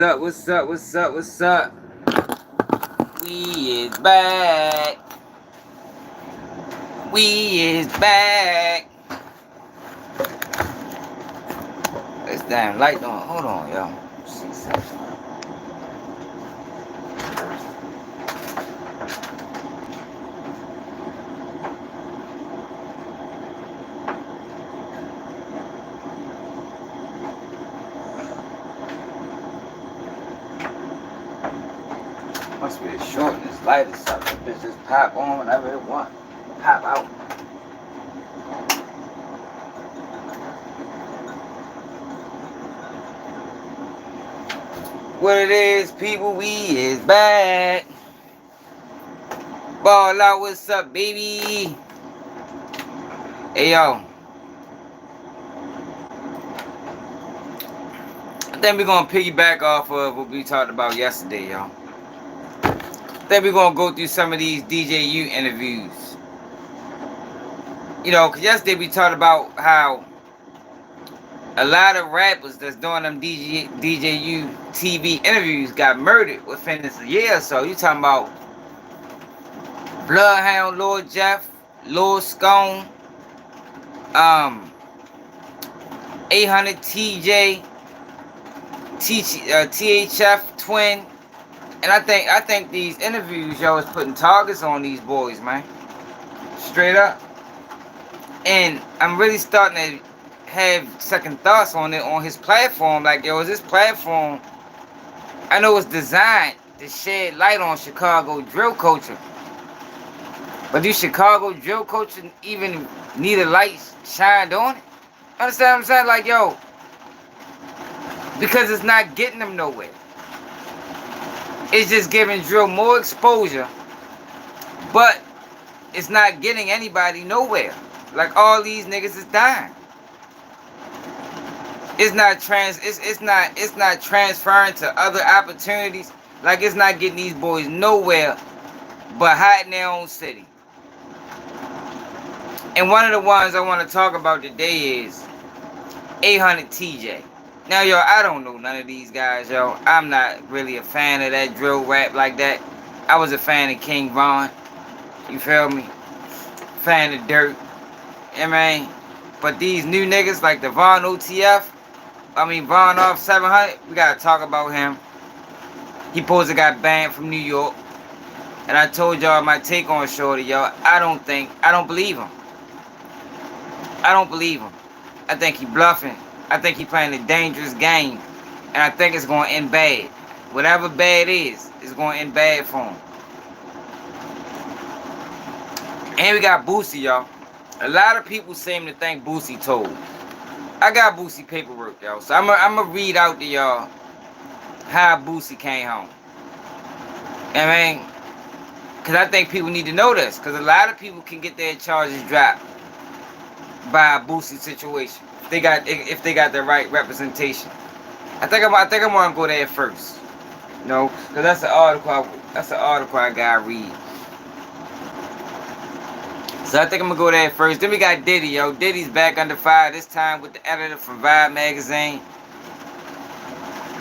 What's up? What's up? What's up? We is back. We is back. This damn light on. Hold on, y'all. See something. Must be a short in this light or something. Bitch just pop on whenever it want. Pop out. What it is, people, we is back. Ball out, what's up, baby? Hey, yo. I think we're going to piggyback off of what we talked about yesterday, y'all. I think we're going to go through some of these DJU interviews. You know, because yesterday we talked about how a lot of rappers that's doing them DJU TV interviews got murdered within this year or so. You talking about Bloodhound, Lord Jeff, Lord Scone, 800 TJ, THF Twin, and I think these interviews, yo, is putting targets on these boys, man. Straight up. And I'm really starting to have second thoughts on it on his platform. Like, yo, is this platform, I know it's designed to shed light on Chicago drill culture, but do Chicago drill culture even need a light shined on it? Understand what I'm saying? Like, yo, because it's not getting them nowhere. It's just giving drill more exposure, but it's not getting anybody nowhere. Like, all these niggas is dying. It's not transferring to other opportunities. Like, it's not getting these boys nowhere but hiding their own city. And one of the ones I want to talk about today is 800 TJ. Now, yo, I don't know none of these guys, yo. I'm not really a fan of that drill rap like that. I was a fan of King Von. You feel me? Fan of Dirt. I mean, but these new niggas like the VONOFF1700, we gotta talk about him. He supposed to got banned from New York. And I told y'all my take on Shorty, y'all. I don't believe him. I don't believe him. I think he bluffing. I think he playing a dangerous game. And I think it's going to end bad. Whatever bad is, it's going to end bad for him. And we got Boosie, y'all. A lot of people seem to think Boosie told. I got Boosie paperwork, y'all. So I'm going to read out to y'all how Boosie came home. I mean, because I think people need to know this. Because a lot of people can get their charges dropped by a Boosie situation. If they got the right representation. I think I'm gonna go there first. You know, because that's an article I gotta read. So I think I'm gonna go there first. Then we got Diddy, yo. Diddy's back under fire, this time with the editor from Vibe magazine.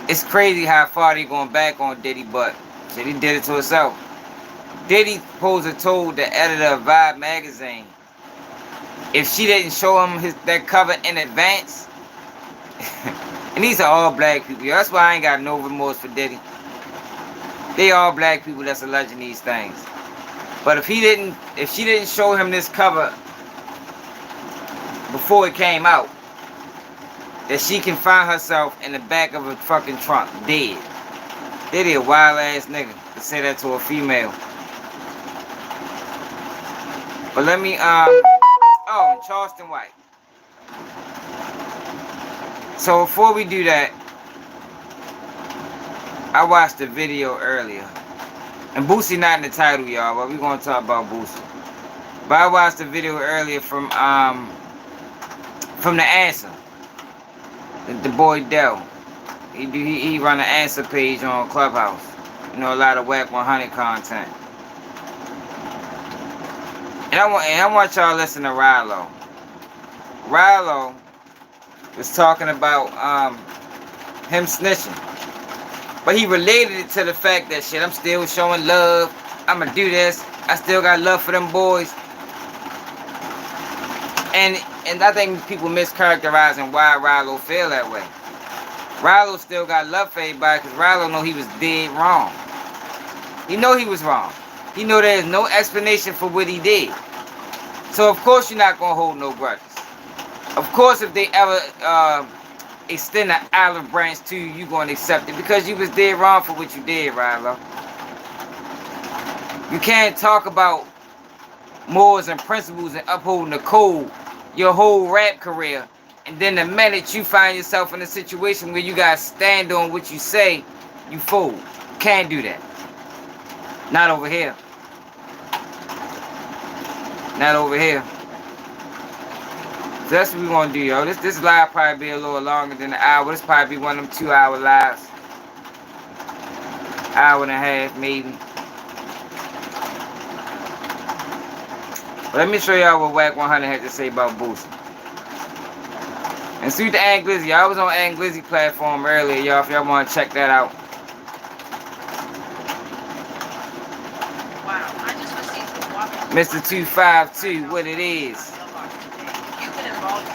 It's crazy how far they going back on Diddy, but shit, he did it to himself. Diddy supposed to told the editor of Vibe magazine, if she didn't show him that cover in advance, and these are all black people. That's why I ain't got no remorse for Diddy. They all black people that's alleging these things. But if she didn't show him this cover before it came out, that she can find herself in the back of a fucking trunk, dead. Diddy a wild ass nigga to say that to a female. But let me oh, and Charleston White. So before we do that, I watched the video earlier. And Boosie not in the title, y'all, but we're going to talk about Boosie. But I watched the video earlier from The Answer. The boy Dell. He run an Answer page on Clubhouse. You know, a lot of Wack 100 content. And I want y'all to listen to Rilo. Rilo was talking about him snitching. But he related it to the fact that shit, I'm still showing love. I'ma do this. I still got love for them boys. And I think people mischaracterizing why Rallo feel that way. Rallo still got love for everybody because Rallo know he was dead wrong. He know he was wrong. He know there's no explanation for what he did. So of course you're not gonna hold no grudges. Of course if they ever extend an olive branch to you, you're gonna accept it because you was dead wrong for what you did, Rallo. You can't talk about morals and principles and upholding the code your whole rap career, and then the minute you find yourself in a situation where you gotta stand on what you say, you fool. Can't do that. Not over here. Not over here. So that's what we gonna do, yo. This live probably be a little longer than an hour. This probably be one of them 2-hour lives. Hour and a half, maybe. But let me show y'all what Wack 100 had to say about Boosie. And see the Ang Glizzy. I was on Ang Glizzy platform earlier, y'all, if y'all want to check that out. Wow, I just received the Wack. Mr. 252, what it is. You've been involved.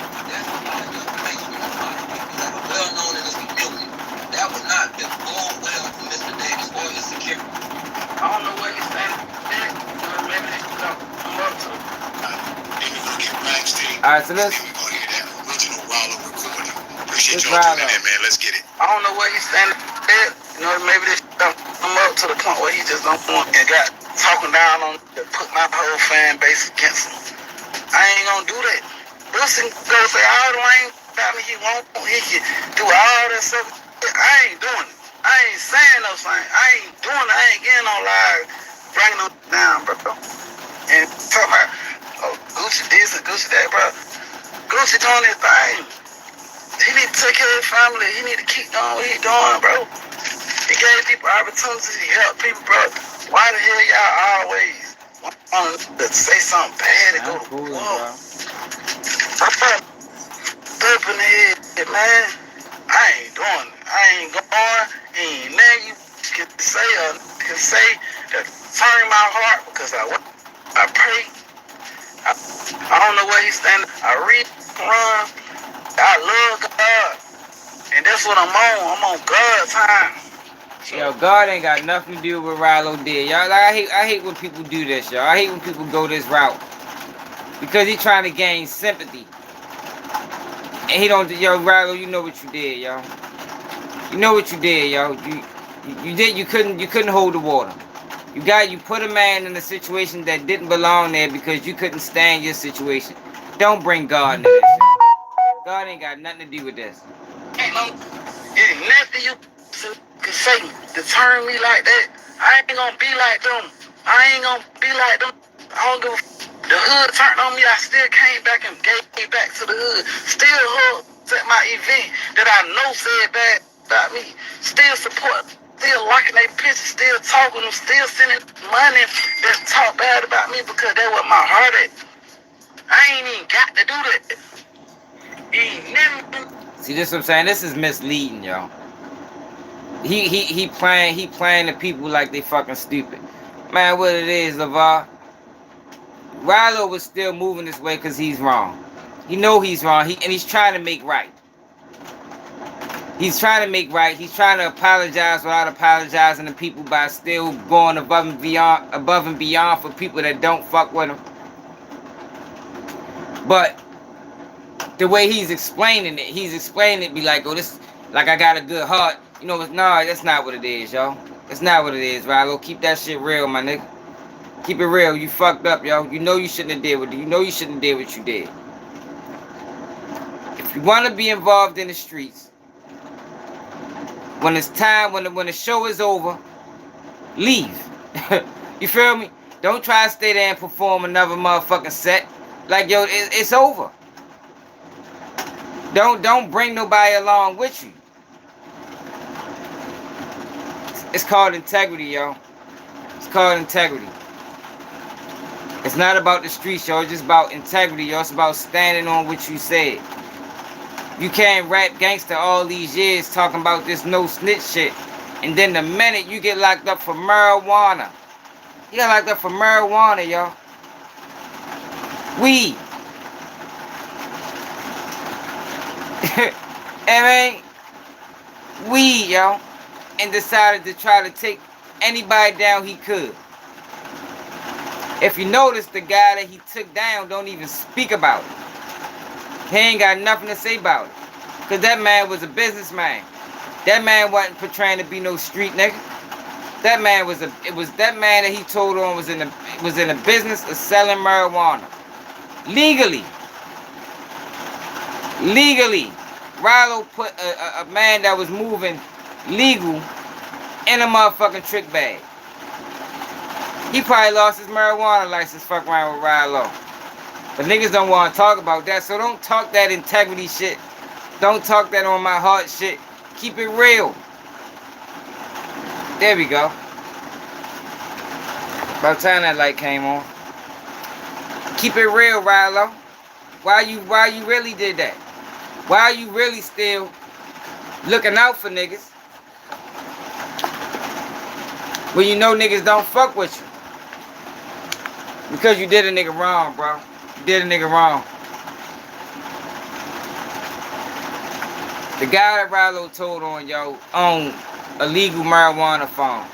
Well known in this community. That would not be going well for Mr. Davis or his security. I don't know where he's standing. Maybe they should come up to. Alright, so let's. Appreciate y'all tuning in, man. Let's get it. I don't know where he's standing at. You know, maybe they should come up to the point where he just don't want and got talking down on to put my whole fan base against him. I ain't gonna do that. Boosie go say all the lame about me he won't. He can do all that stuff. I ain't doing it. I ain't saying no thing. I ain't doing it. I ain't getting on live, bringing them down, bro. And talking about, oh, Gucci this and Gucci that, bro. Gucci doing his thing. He need to take care of his family. He need to keep doing what he's doing, bro. He gave people opportunities. He helped people, bro. Why the hell y'all always want to say something bad and go to war? I thought up in the head, man. I ain't doing it. I ain't going. Ain't nothing you can say or can say that turn my heart because I pray. I don't know where he's standing. I read, run. I love God. And that's what I'm on. I'm on God's time. Yo, God ain't got nothing to do with what Rallo did. Y'all, like, I hate when people do this, y'all. I hate when people go this route. Because he trying to gain sympathy. And he don't, yo, Rallo, you know what you did, yo. You know what you did, yo. You couldn't hold the water. You put a man in a situation that didn't belong there because you couldn't stand your situation. Don't bring God into this shit. God ain't got nothing to do with this. Ain't nothing you can say to turn me like that. I ain't gonna be like them. I ain't gonna be like them. I don't give a the hood turned on me. I still came back and gave me back to the hood. Still hugged at my event that I know said bad about me. Still support. Still liking their pictures. Still talking them. Still sending money that talk bad about me because that's what my heart at. I ain't even got to do that. Ain't never. See, this what I'm saying? This is misleading, y'all. He playing the people like they fucking stupid. Man, what it is, LeVar. Rallo was still moving this way because he's wrong. He know he's wrong. And he's trying to make right. He's trying to make right. He's trying to apologize without apologizing to people by still going above and beyond for people that don't fuck with him. But the way he's explaining it be like, oh, this, like I got a good heart. You know, no, that's not what it is, yo. That's not what it is, Rallo. Keep that shit real, my nigga. Keep it real. You fucked up, yo. You know you shouldn't have did what you know you shouldn't have did what you did. If you want to be involved in the streets, when it's time, when the show is over, leave. You feel me? Don't try to stay there and perform another motherfucking set. Like, yo, it's over. Don't bring nobody along with you. It's called integrity, yo. It's called integrity. It's not about the streets, yo. It's just about integrity, yo. It's about standing on what you said. You can't rap gangster all these years talking about this no snitch shit. And then the minute you get locked up for marijuana, you got locked up for marijuana, y'all. Weed. I mean, weed, yo. And decided to try to take anybody down he could. If you notice, the guy that he took down don't even speak about it. He ain't got nothing to say about it. Because that man was a businessman. That man wasn't portraying to be no street nigga. That man was that man that he told on was in the business of selling marijuana. Legally. Rilo put a man that was moving legal in a motherfucking trick bag. He probably lost his marijuana license fucking around with Rilo. But niggas don't want to talk about that, so don't talk that integrity shit. Don't talk that on my heart shit. Keep it real. There we go. By the time that light came on. Keep it real, Rilo. Why you really did that? Why you really still looking out for niggas when you know niggas don't fuck with you? Because you did a nigga wrong, bro. You did a nigga wrong. The guy that Rilo told on, yo, owned a legal marijuana farm.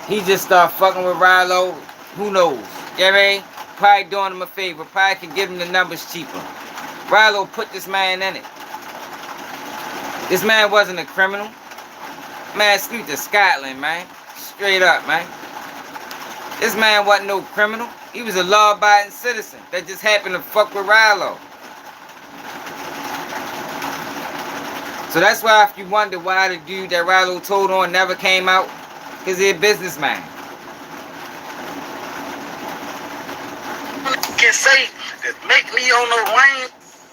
He just started fucking with Rilo. Who knows? You know what I mean? Probably doing him a favor. Probably can give him the numbers cheaper. Rilo put this man in it. This man wasn't a criminal. Man, scoot to Scotland, man. Straight up, man. This man wasn't no criminal. He was a law-abiding citizen that just happened to fuck with Rilo. So that's why if you wonder why the dude that Rilo told on never came out, because he's a businessman. Can say that make me on the lane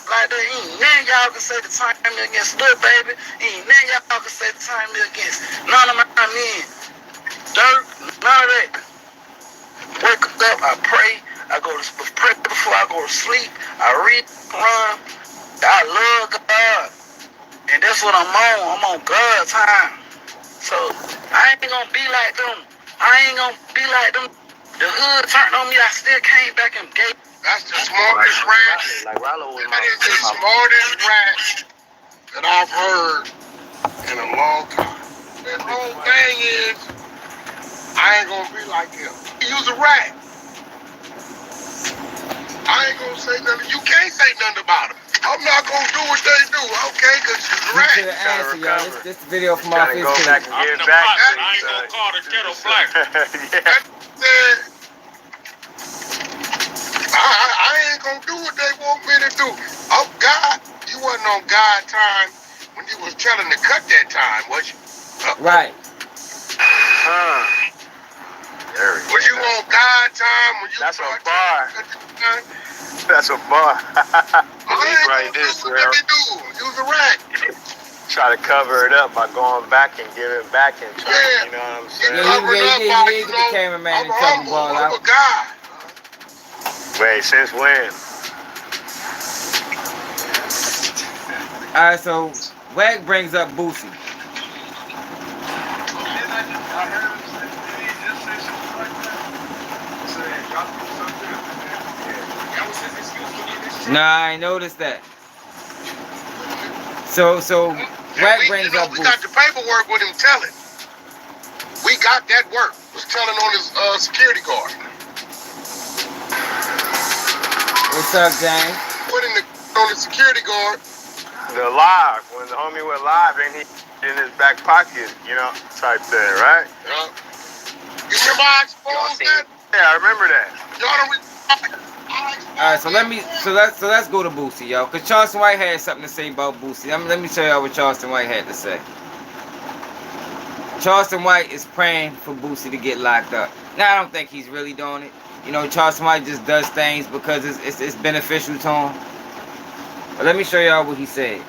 like that. Ain't none y'all can say the time me against Lil Baby. Ain't none y'all can say the time me against none of my men. Dirt, none of that. Wake up, I pray. I go to pray before I go to sleep. I read, run. I love God. And that's what I'm on. I'm on God's time. So I ain't gonna be like them. I ain't gonna be like them. The hood turned on me. I still came back and gave. That's the smartest rat. Like Rilo was That is the smartest rat that I've heard in a long time. The whole thing is, I ain't gonna be like him. He was a rat. I ain't gonna say nothing. You can't say nothing about him. I'm not gonna do what they do, okay? Because he's a rat. To the answer, y'all. This video from our trying to go back and get back. I ain't gonna call the kettle black. Yeah. I ain't gonna do what they want me to do. Oh God, you wasn't on God time when you was telling to cut that time, was you? Right. Was you on God time when you? That's a started bar. to cut the time? That's a bar. I ain't Right, gonna this do what they do. You was a rat. Try to cover it up by going back and giving back and trying, Yeah. you know what I'm You saying? covered he up did by, get the cameraman I'm in trouble, humble. ball I'm out. a God. Wait, since when? Alright, so Wack brings up Boosie. Nah, I ain't noticed that. So Wack brings up We got the Boosie. paperwork with him telling. We got that work. Was telling on his security guard. What's up, James? Putting on the security guard. The live, when the homie went live and he in his back pocket, you know, type thing, right? Yeah. You remember I exposed that? Yeah, I remember that. Y'all don't Alright, so let's go to Boosie, yo. Cause Charleston White had something to say about Boosie. Let me tell y'all what Charleston White had to say. Charleston White is praying for Boosie to get locked up. Now I don't think he's really doing it. You know, Charleston White just does things because it's beneficial to him. But let me show y'all what he said.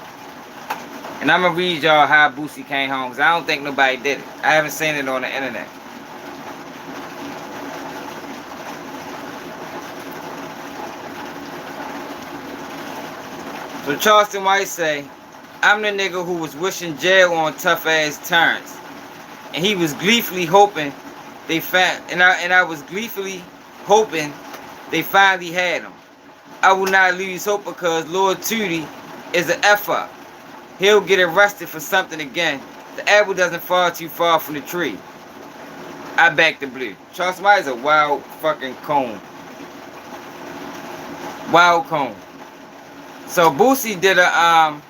And I'm gonna read y'all how Boosie came home, because I don't think nobody did it. I haven't seen it on the internet. So Charleston White say, I'm the nigga who was wishing jail on tough ass Terrence. and he was gleefully hoping they found, and I was gleefully hoping they finally had him. I will not lose hope because Lord Tootie is an F-up. He'll get arrested for something again. The apple doesn't fall too far from the tree. I back the blue. Charles White is a wild fucking cone. Wild cone. So Boosie did a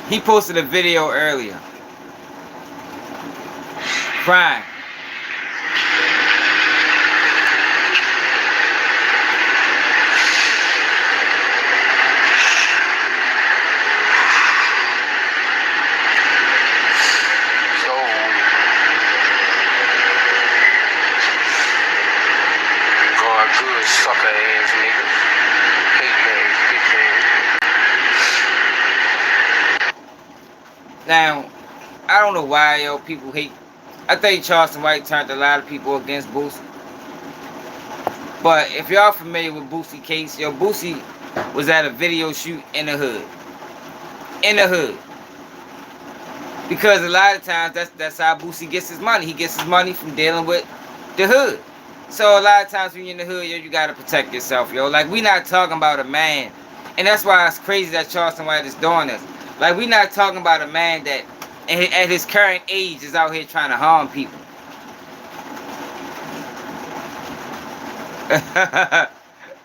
he posted a video earlier. Crying. Sucker ass niggas. Hate man, Now, I don't know why yo people hate. I think Charleston White turned a lot of people against Boosie. But if y'all familiar with Boosie case, yo, Boosie was at a video shoot in the hood. In the hood. Because a lot of times that's how Boosie gets his money. He gets his money from dealing with the hood. So a lot of times when you're in the hood, yo, you gotta protect yourself, yo. Like, we not talking about a man, and that's why it's crazy that Charleston White is doing this. Like, we not talking about a man that at his current age is out here trying to harm people.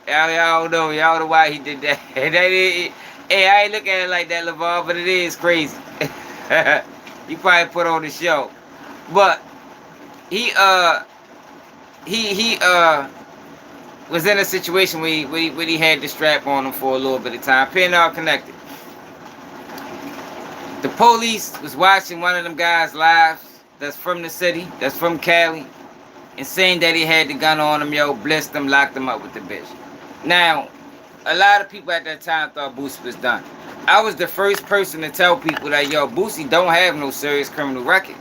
Y'all don't know. Y'all know why he did that. Hey, I ain't looking at it like that, LeVar, but it is crazy. He probably put on the show. But he was in a situation where he had the strap on him for a little bit of time. Pin all connected. The police was watching one of them guys live that's from the city, that's from Cali, and saying that he had the gun on him, yo, blessed him, locked him up with the bitch. Now, a lot of people at that time thought Boosie was done. I was the first person to tell people that, yo, Boosie don't have no serious criminal record.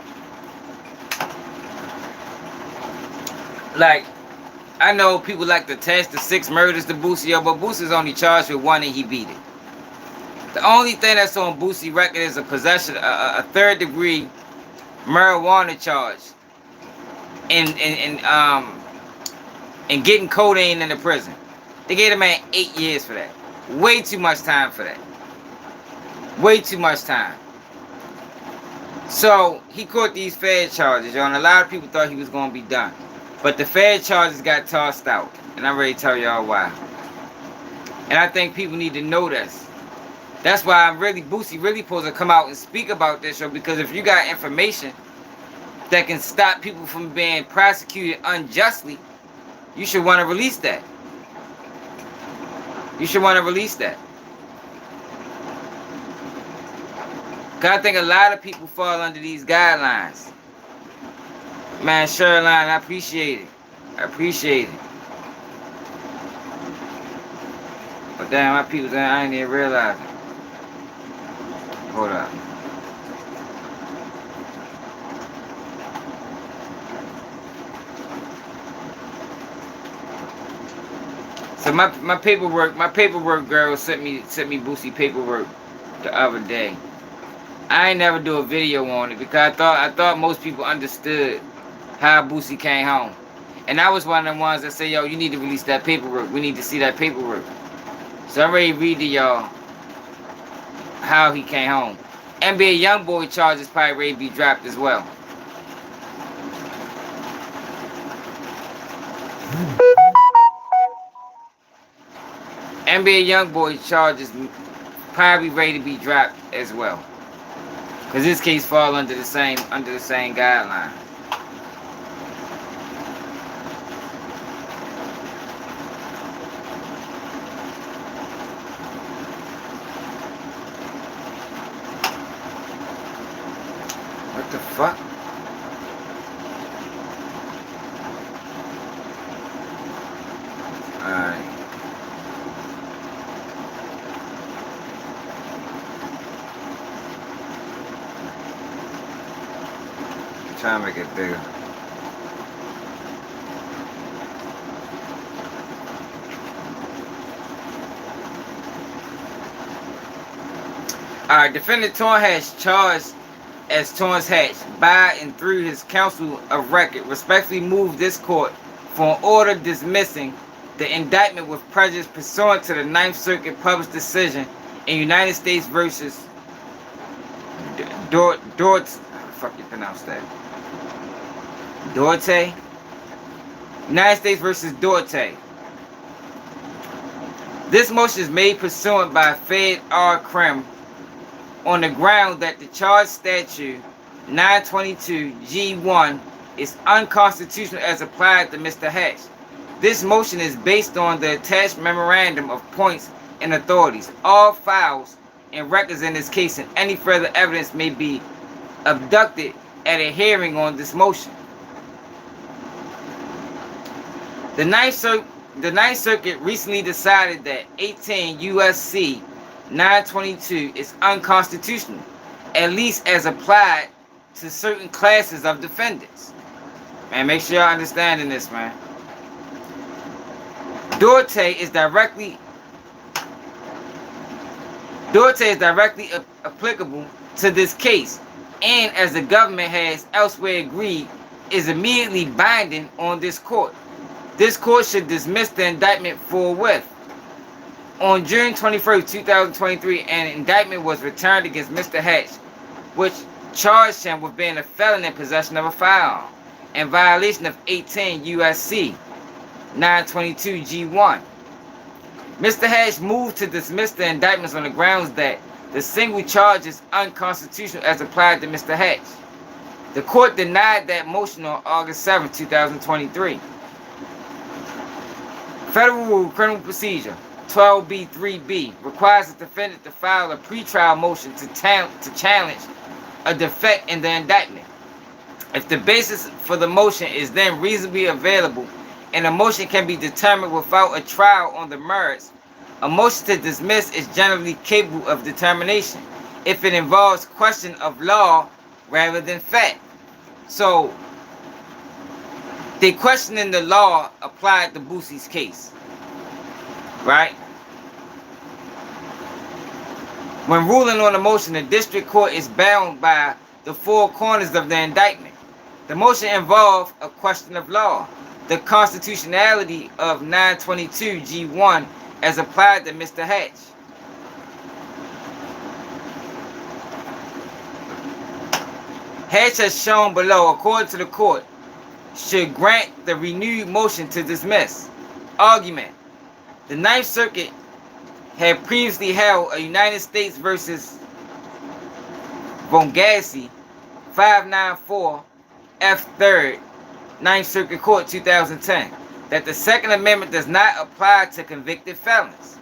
Like, I know people like to attach the 6 murders to Boosie, yo, but Boosie's only charged with 1 and he beat it. The only thing that's on Boosie record is a possession, a 3rd degree marijuana charge, and getting codeine in the prison. They gave a man 8 years for that. Way too much time for that. Way too much time. So he caught these Fed charges, yo, and a lot of people thought he was gonna be done. But the Fed charges got tossed out. And I'm ready to tell y'all why. And I think people need to know this. That's why Boosie really supposed to come out and speak about this show. Because if you got information that can stop people from being prosecuted unjustly, you should want to release that. You should want to release that. Because I think a lot of people fall under these guidelines. Man, Sherline, I appreciate it. I appreciate it. But damn, my people, I ain't even realize it. Hold up. So my paperwork girl sent me Boosie paperwork the other day. I ain't never do a video on it because I thought most people understood how Boosie came home. And I was one of the ones that say, yo, you need to release that paperwork. We need to see that paperwork. So I'm ready to read to y'all how he came home. NBA Youngboy charges probably ready to be dropped as well. NBA Youngboy charges probably ready to be dropped as well. Cause this case fall under the same guideline. What the fuck? Alright. Try to make it bigger. Alright, defendant Torn has charged as Torrance Hatch, by and through his counsel of record, respectfully move this court for an order dismissing the indictment with prejudice pursuant to the Ninth Circuit published decision in United States versus Dorte. United States versus Dorte. This motion is made pursuant by Fed R. Krim on the ground that the charge statute 922 G1 is unconstitutional as applied to Mr. Hatch. This motion is based on the attached memorandum of points and authorities, all files and records in this case, and any further evidence may be abducted at a hearing on this motion. The Ninth Circuit recently decided that 18 U.S.C. 922 is unconstitutional, at least as applied to certain classes of defendants. Man, make sure y'all understanding this, man. Dorte is directly applicable to this case, and as the government has elsewhere agreed, is immediately binding on this court. This court should dismiss the indictment forthwith. On June 21st, 2023, an indictment was returned against Mr. Hatch, which charged him with being a felon in possession of a firearm in violation of 18 U.S.C. 922 G1. Mr. Hatch moved to dismiss the indictments on the grounds that the single charge is unconstitutional as applied to Mr. Hatch. The court denied that motion on August 7, 2023. Federal Rule Criminal Procedure 12B3B requires the defendant to file a pretrial motion to challenge a defect in the indictment. If the basis for the motion is then reasonably available and a motion can be determined without a trial on the merits, a motion to dismiss is generally capable of determination if it involves question of law rather than fact. So, they questioning the law applied to Boosie's case, right? When ruling on a motion, the district court is bound by the four corners of the indictment. The motion involved a question of law, the constitutionality of 922 G1 as applied to Mr. Hatch. Hatch has shown below, according to the court, should grant the renewed motion to dismiss. Argument. The Ninth Circuit had previously held a United States versus Vongassi 594 F3rd 9th Circuit Court 2010 that the Second Amendment does not apply to convicted felons.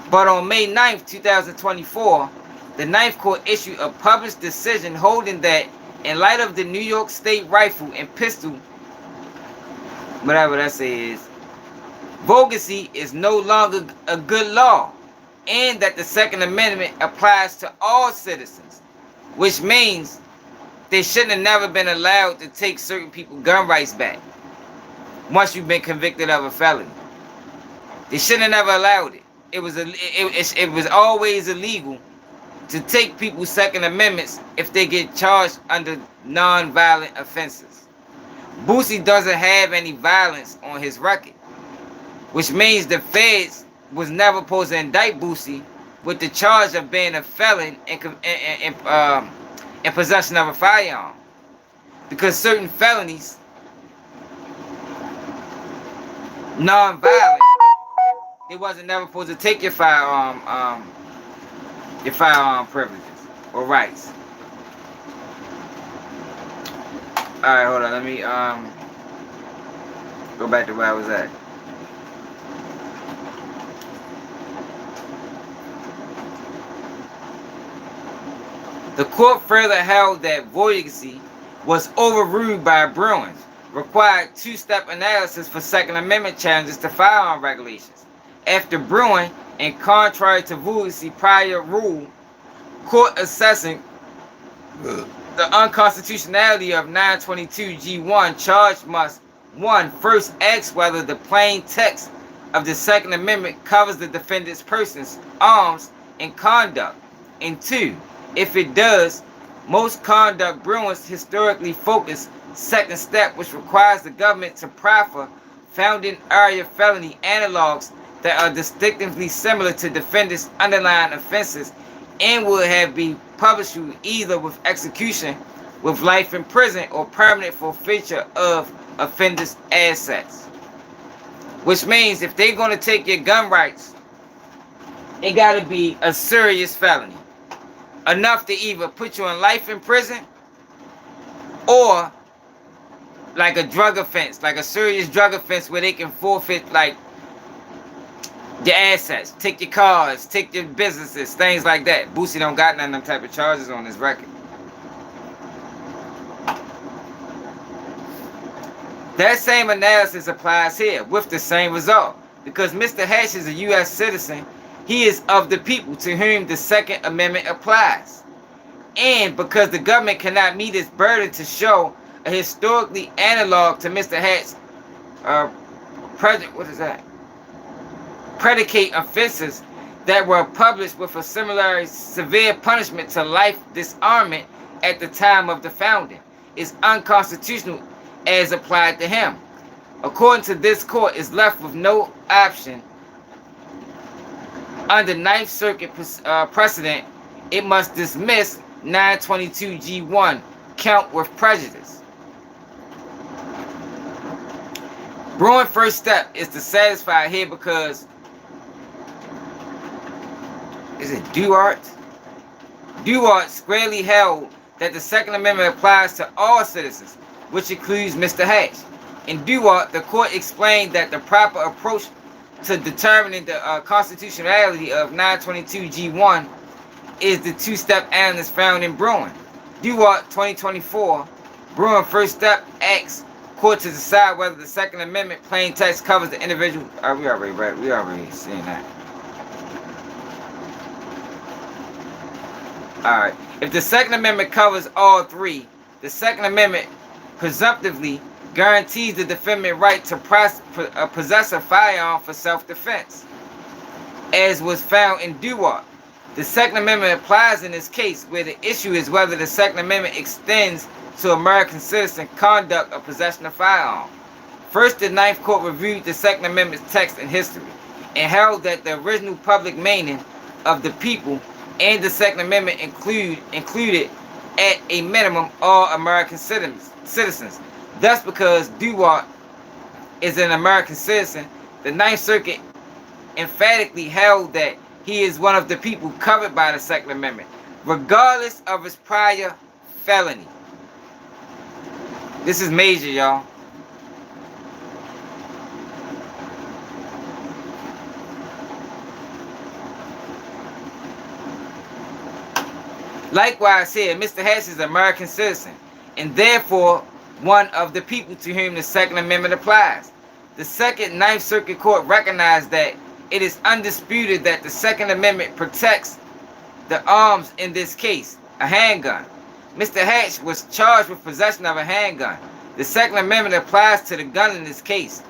But on May 9th, 2024, the Ninth Court issued a published decision holding that in light of the New York State rifle and pistol, whatever that says, Vongassi is no longer a good law, and that the Second Amendment applies to all citizens, which means they shouldn't have never been allowed to take certain people's gun rights back once you've been convicted of a felony. They shouldn't have never allowed it. It was always illegal to take people's Second Amendments if they get charged under non-violent offenses. Boosie doesn't have any violence on his record, which means the feds was never supposed to indict Boosie with the charge of being a felon in possession of a firearm, because certain felonies, non-violent, they wasn't never supposed to take your firearm privileges or rights. All right, hold on. Let me go back to where I was at. The court further held that Vongassi was overruled by Bruins, required two-step analysis for Second Amendment challenges to firearm regulations. After Bruin, and contrary to Vongassi's prior rule, court assessing the unconstitutionality of 922 G1 charge must, 1, first ask whether the plain text of the Second Amendment covers the defendant's persons, arms, and conduct, and 2, if it does, most conduct Bruin's historically focused second step, which requires the government to proffer founding area felony analogs that are distinctively similar to defendants' underlying offenses and would have been punishable either with execution, with life in prison, or permanent forfeiture of offenders' assets. Which means if they're going to take your gun rights, it got to be a serious felony. Enough to either put you in life in prison or like a drug offense, like a serious drug offense where they can forfeit like your assets, take your cars, take your businesses, things like that. Boosie don't got none of them type of charges on his record. That same analysis applies here with the same result. Because Mr. Hatch is a U.S. citizen, he is of the people to whom the Second Amendment applies. And because the government cannot meet its burden to show a historically analog to Mr. Hatch's predicate offenses that were published with a similarly severe punishment to life disarmament at the time of the founding, is unconstitutional as applied to him. According to this court, is left with no option. Under Ninth Circuit precedent, it must dismiss 922G1 count with prejudice. Bruin's first step is to satisfy here because Duarte squarely held that the Second Amendment applies to all citizens, which includes Mr. Hatch. In Duarte, the court explained that the proper approach to determining the constitutionality of 922G1 is the two-step analysis found in Bruin. Duarte 2024, Bruin first step asks court to decide whether the Second Amendment plain text covers the individual. We already seen that. Alright. If the Second Amendment covers all three, the Second Amendment presumptively guarantees the defendant right to possess a firearm for self-defense, as was found in Duarte. The Second Amendment applies in this case, where the issue is whether the Second Amendment extends to American citizen conduct of possession of firearm. First, the Ninth Court reviewed the Second Amendment's text and history, and held that the original public meaning of the people and the Second Amendment included at a minimum all American citizens. Thus, because Duarte is an American citizen, the Ninth Circuit emphatically held that he is one of the people covered by the Second Amendment, regardless of his prior felony. This is major, y'all. Likewise here, Mr. Hatch is an American citizen, and therefore one of the people to whom the Second Amendment applies. The Second Ninth Circuit Court recognized that it is undisputed that the Second Amendment protects the arms in this case, a handgun. Mr. Hatch was charged with possession of a handgun. The Second Amendment applies to the gun in this case.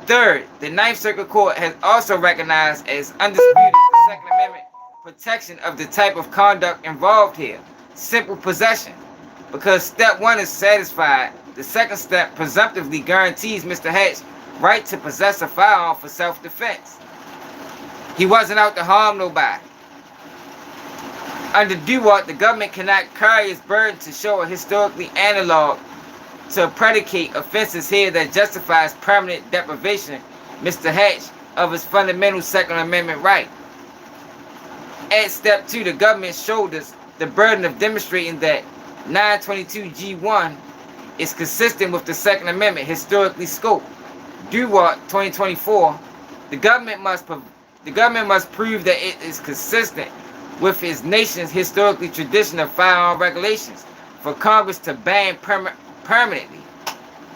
Third, the Ninth Circuit Court has also recognized as undisputed the Second Amendment protection of the type of conduct involved here, simple possession. Because step one is satisfied, the second step presumptively guarantees Mr. Hatch's right to possess a firearm for self-defense. He wasn't out to harm nobody. Under Duarte, the government cannot carry its burden to show a historically analog to predicate offenses here that justifies permanent deprivation Mr. Hatch of his fundamental Second Amendment right. At step two, the government shoulders the burden of demonstrating that 922G1 is consistent with the Second Amendment historically scoped. Duarte 2024, the government must prove that it is consistent with its nation's historically tradition of firearm regulations for Congress to ban permanently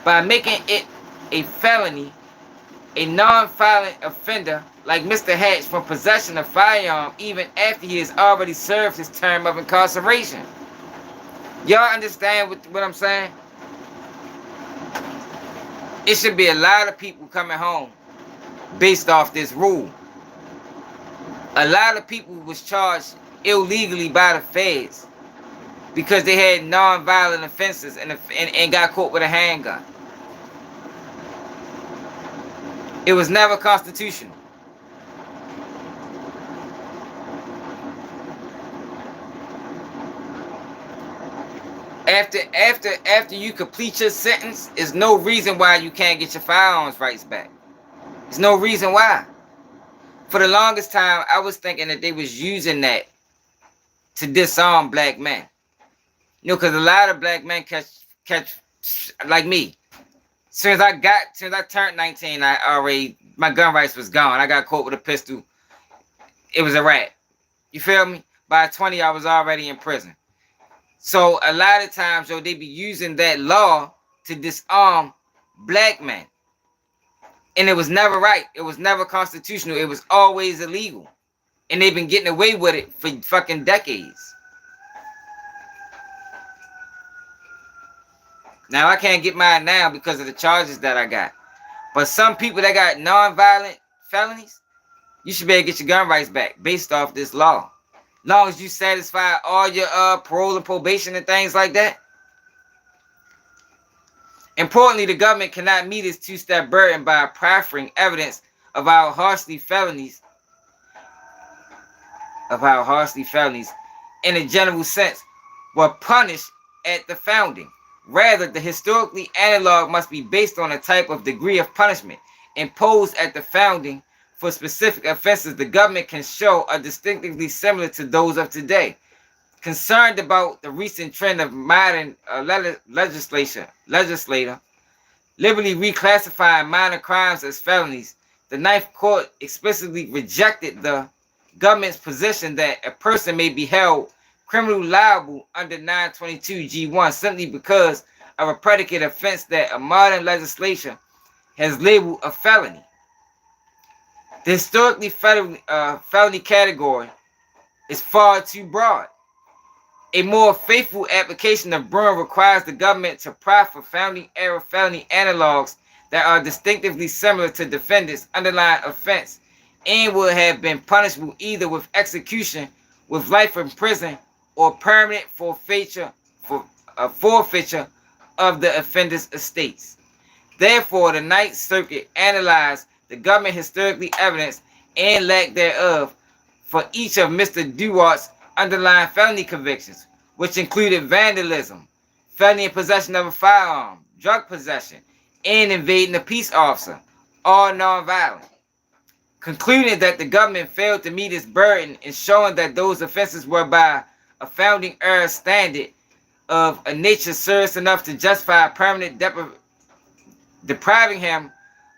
by making it a felony, a non-violent offender like Mr. Hatch from possession of firearm even after he has already served his term of incarceration. Y'all understand what I'm saying? It should be a lot of people coming home based off this rule. A lot of people was charged illegally by the feds because they had non-violent offenses and got caught with a handgun. It was never constitutional. After you complete your sentence, there's no reason why you can't get your firearms rights back. There's no reason why. For the longest time, I was thinking that they was using that to disarm black men. You know, because a lot of black men catch like me. Since I turned 19, my gun rights was gone. I got caught with a pistol. It was a wrap. You feel me? By 20, I was already in prison. So a lot of times, they be using that law to disarm black men. And it was never right. It was never constitutional. It was always illegal. And they've been getting away with it for fucking decades. Now, I can't get mine now because of the charges that I got. But some people that got non-violent felonies, you should be able to get your gun rights back based off this law. Long as you satisfy all your parole and probation and things like that. Importantly, the government cannot meet its two-step burden by proffering evidence of how harshly felonies in a general sense were punished at the founding. Rather, the historically analog must be based on a type of degree of punishment imposed at the founding for specific offenses the government can show are distinctively similar to those of today. Concerned about the recent trend of modern legislator liberally reclassifying minor crimes as felonies, the Ninth Court explicitly rejected the government's position that a person may be held criminally liable under 922 G1 simply because of a predicate offense that a modern legislation has labeled a felony. The historically felony category is far too broad. A more faithful application of Bruin requires the government to proffer founding-era felony analogs that are distinctively similar to defendants' underlying offense and would have been punishable either with execution, with life in prison, or permanent forfeiture of the offender's estates. Therefore, the Ninth Circuit analyzed the government historically evidence and lack thereof for each of Mr. Duart's underlying felony convictions, which included vandalism, felony in possession of a firearm, drug possession, and invading a peace officer, all nonviolent. Concluding that the government failed to meet its burden in showing that those offenses were by a founding era standard of a nature serious enough to justify permanent depriving him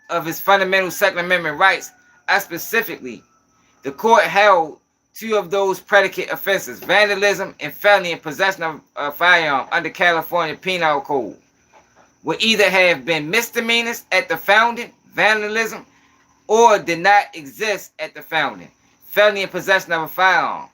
of his fundamental Second Amendment rights. Specifically, the court held two of those predicate offenses, vandalism and felony in possession of a firearm under California Penal Code, would either have been misdemeanors at the founding, vandalism, or did not exist at the founding, felony in possession of a firearm.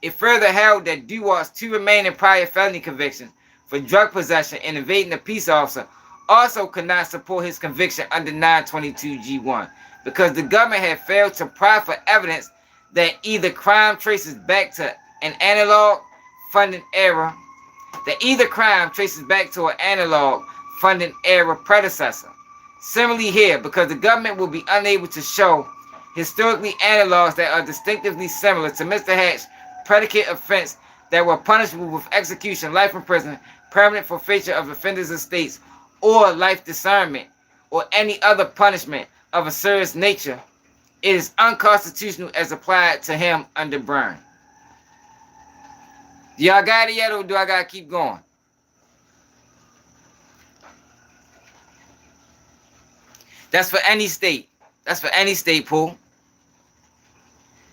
It further held that Duart's two remaining prior felony convictions for drug possession and invading a peace officer also could not support his conviction under 922 G1 because the government had failed to proffer evidence that either crime traces back to an analog funding era, predecessor. Similarly here, because the government will be unable to show historically analogs that are distinctively similar to Mr. Hatch's predicate offense that were punishable with execution, life in prison, permanent forfeiture of offenders' estates, or life disarmament, or any other punishment of a serious nature, it is unconstitutional as applied to him under Bruin. Y'all got it yet, or do I gotta keep going? That's for any state. That's for any state, Paul.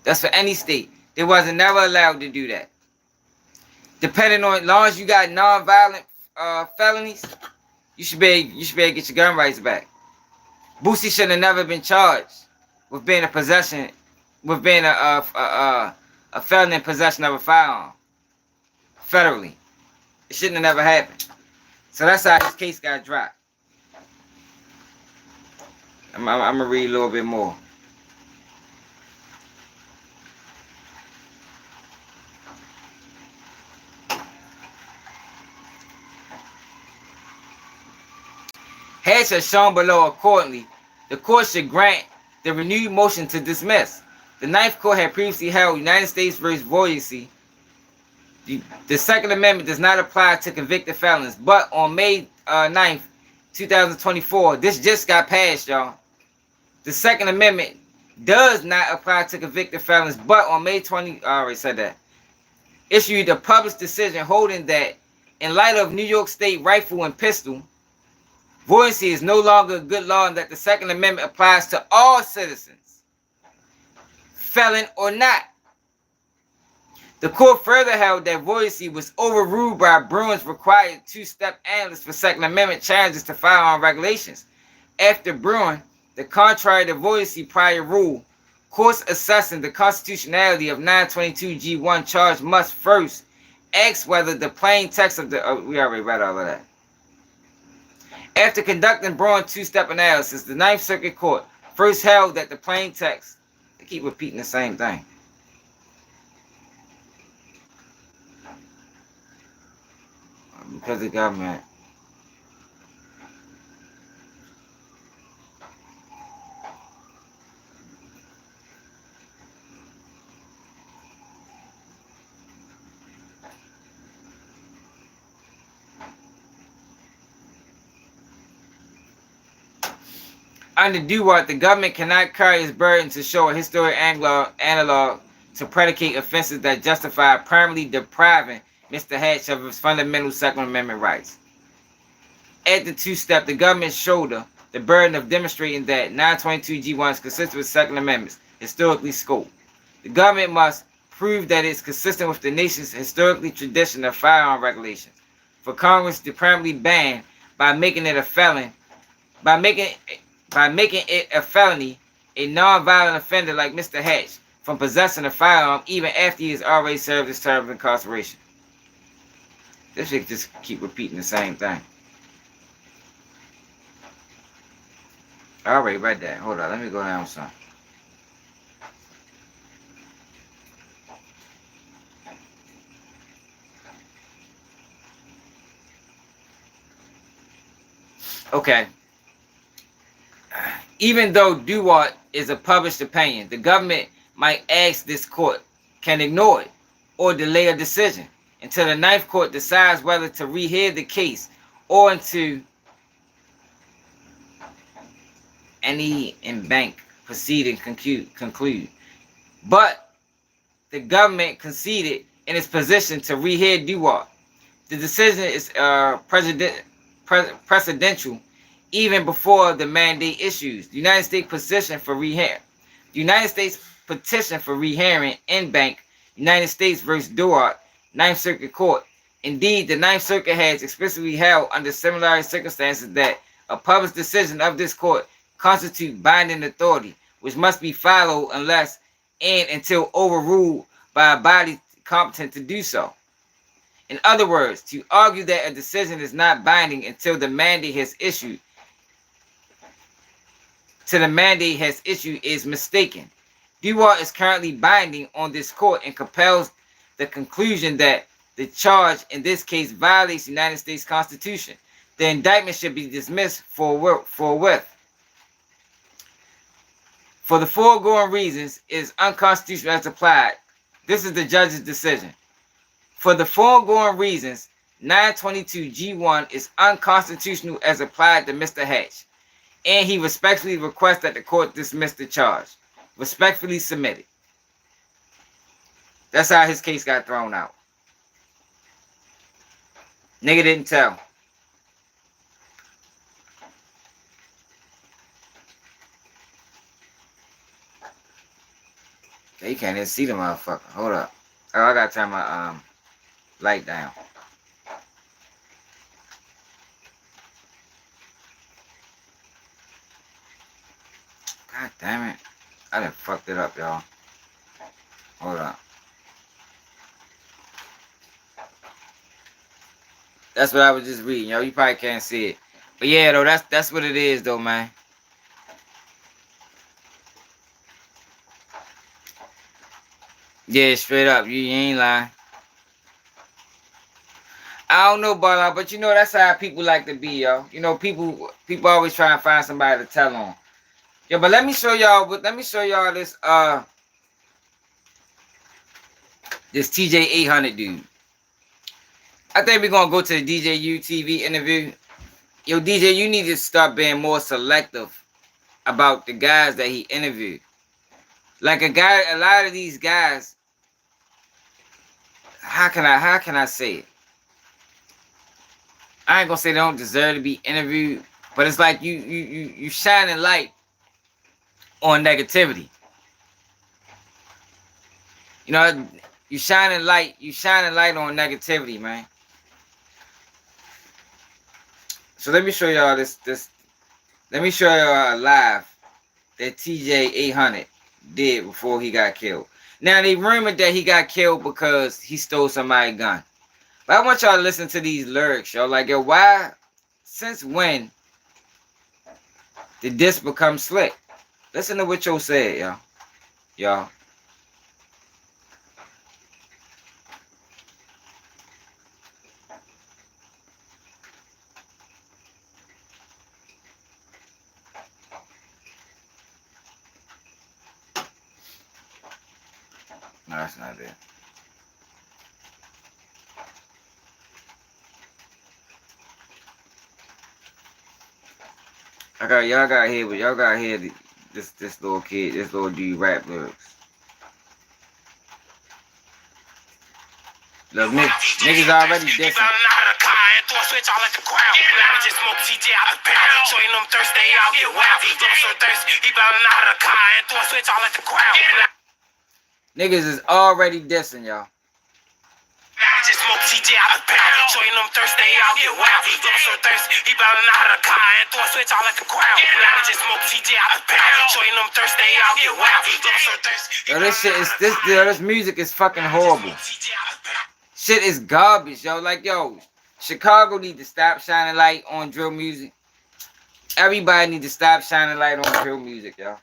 That's for any state. They wasn't never allowed to do that. Depending on, as long as you got non-violent felonies, you should be able to get your gun rights back. Boosie should have never been charged with being a felon in possession of a firearm federally. It shouldn't have never happened. So that's how his case got dropped. I'm gonna read a little bit more. Hatch has shown below accordingly, the court should grant the renewed motion to dismiss. The Ninth Court had previously held United States versus Voyacy. The Second Amendment does not apply to convicted felons, but on May 9th, 2024, this just got passed, y'all. The Second Amendment does not apply to convicted felons, but on May 20, I already said that, issued a published decision holding that in light of New York State rifle and pistol, voyacy is no longer a good law and that the Second Amendment applies to all citizens, felon or not. The court further held that voyacy was overruled by Bruin's required two-step analysis for Second Amendment challenges to firearm regulations. After Bruin, the contrary to voyacy prior rule, courts assessing the constitutionality of 922G1 charge must first ask whether the plain text of the... we already read all of that. After conducting Bruin's two-step analysis, the Ninth Circuit Court first held that the plain text... They keep repeating the same thing. Because the government... Under Duarte, the government cannot carry its burden to show a historic analog to predicate offenses that justify permanently depriving Mr. Hatch of his fundamental Second Amendment rights. At the two-step, the government shoulder the burden of demonstrating that 922G1 is consistent with Second Amendment's historically scope. The government must prove that it's consistent with the nation's historically tradition of firearm regulations. For Congress to permanently ban by making it a felon, by making it a felony, a non-violent offender like Mr. Hatch from possessing a firearm even after he has already served his term of incarceration. This shit just keep repeating the same thing. I already read that. Hold on, let me go down some. Okay. Even though Duarte is a published opinion, the government might ask this court can ignore it or delay a decision until the Ninth Court decides whether to rehear the case or into any in-bank proceeding conclude. But the government conceded in its position to rehear Duarte. The decision is precedential even before the mandate issues. The United States petition for rehearing. The United States petition for rehearing in bank, United States versus Duarte, Ninth Circuit Court. Indeed, the Ninth Circuit has explicitly held under similar circumstances that a published decision of this court constitutes binding authority, which must be followed unless and until overruled by a body competent to do so. In other words, to argue that a decision is not binding until the mandate has issued is mistaken. Duarte is currently binding on this court and compels the conclusion that the charge in this case violates the United States Constitution. The indictment should be dismissed forthwith. For the foregoing reasons, it is unconstitutional as applied. This is the judge's decision. For the foregoing reasons, 922G1 is unconstitutional as applied to Mr. Hatch, and he respectfully requests that the court dismiss the charge. Respectfully submitted. That's how his case got thrown out. Nigga didn't tell. You can't even see the motherfucker. Hold up. Oh, I gotta turn my light down. God damn it. I done fucked it up, y'all. Hold on. That's what I was just reading, yo. You probably can't see it. But yeah, though, that's what it is, though, man. Yeah, straight up. You ain't lying. I don't know about that, but you know that's how people like to be, yo. You know, people always try and find somebody to tell on. Yo, but let me show y'all this this TJ 800 dude. I think we're gonna go to the DJU TV interview. Yo, DJ, you need to start being more selective about the guys that he interviewed. Like a lot of these guys, how can I say it? I ain't gonna say they don't deserve to be interviewed, but it's like you shining light on negativity. You know, you shining light on negativity, man. So let me show y'all this. Let me show y'all live that TJ 800 did before he got killed. Now they rumored that he got killed because he stole somebody's gun. But I want y'all to listen to these lyrics, yo. Like, yo, why? Since when did this become slick? Listen to what yo said, yo. Y'all. No, that's not it. Y'all got here this little kid, this little dude rap lyrics. Look, niggas already dissing. Niggas is already dissing, y'all. Just smoke TJ out the pound. Showing them thirst, they all get wild. He so thirsty, he better not out of the car and throw a switch all at the crowd. Just smoke TJ out the pound. Showing them thirst, they all get wild. He so thirsty. Yo, this shit is this music is fucking horrible. Shit is garbage, yo. Like, yo, Chicago need to stop shining light on drill music. Everybody need to stop shining light on drill music, yo.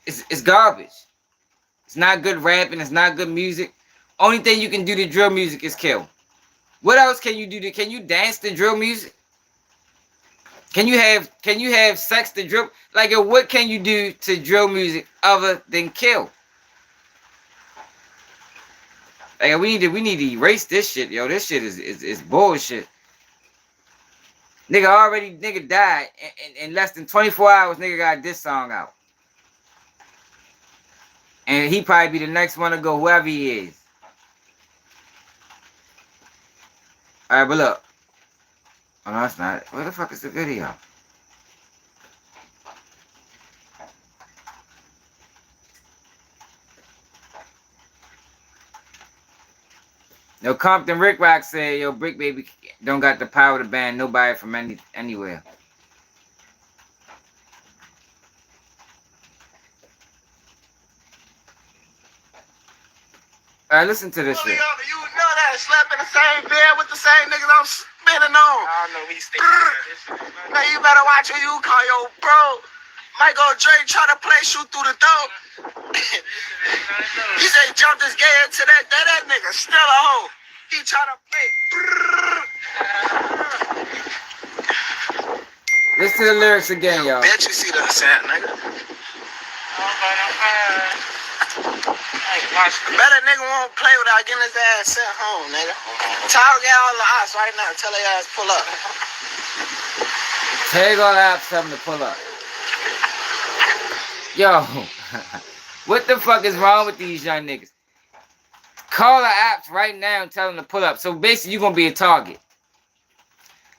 It's garbage. It's not good rapping. It's not good music. Only thing you can do to drill music is kill. What else can you do? Can you dance to drill music? Can you have sex to drill? Like, yo, what can you do to drill music other than kill? Like, we need to erase this shit, yo. This shit is bullshit. Nigga died in less than 24 hours. Nigga got this song out, and he probably be the next one to go, whoever he is. Alright, but look. Oh, no, that's not it. Where the fuck is the video? Yo, Compton Rick Rock said, yo, Brick Baby don't got the power to ban nobody from anywhere. Alright, listen to this shit. You know that, slept in the same bed with the same niggas I'm spinning on. I don't know he's thinking. Now you better watch who you call your bro. Michael Drake try to play shoot through the door. He said he jumped his gay into that nigga still a hoe. He try to play. Listen to the lyrics again, y'all. Bet you see that sound, nigga. Better nigga won't play without getting his ass sent home, nigga. Tell get all the ops right now. Tell their ass pull up. Tag all the ops, tell them to pull up. Yo, what the fuck is wrong with these young niggas? Call the ops right now and tell them to pull up. So basically, you're gonna be a target.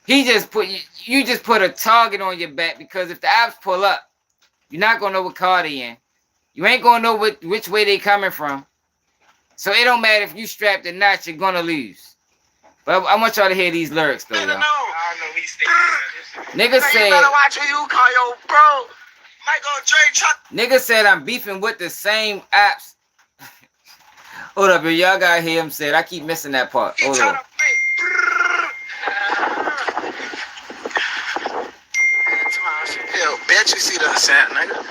You just put a target on your back, because if the ops pull up, you're not gonna know what car they in. You ain't gonna know which way they coming from. So it don't matter if you strapped or not, you're gonna lose. But I want y'all to hear these lyrics though, y'all. Nigga said, you better watch who you call your bro. Michael Drake nigga said I'm beefing with the same apps. Hold up, y'all gotta hear him say it. I keep missing that part. Hold up. Hell, bet you see that sound, nigga.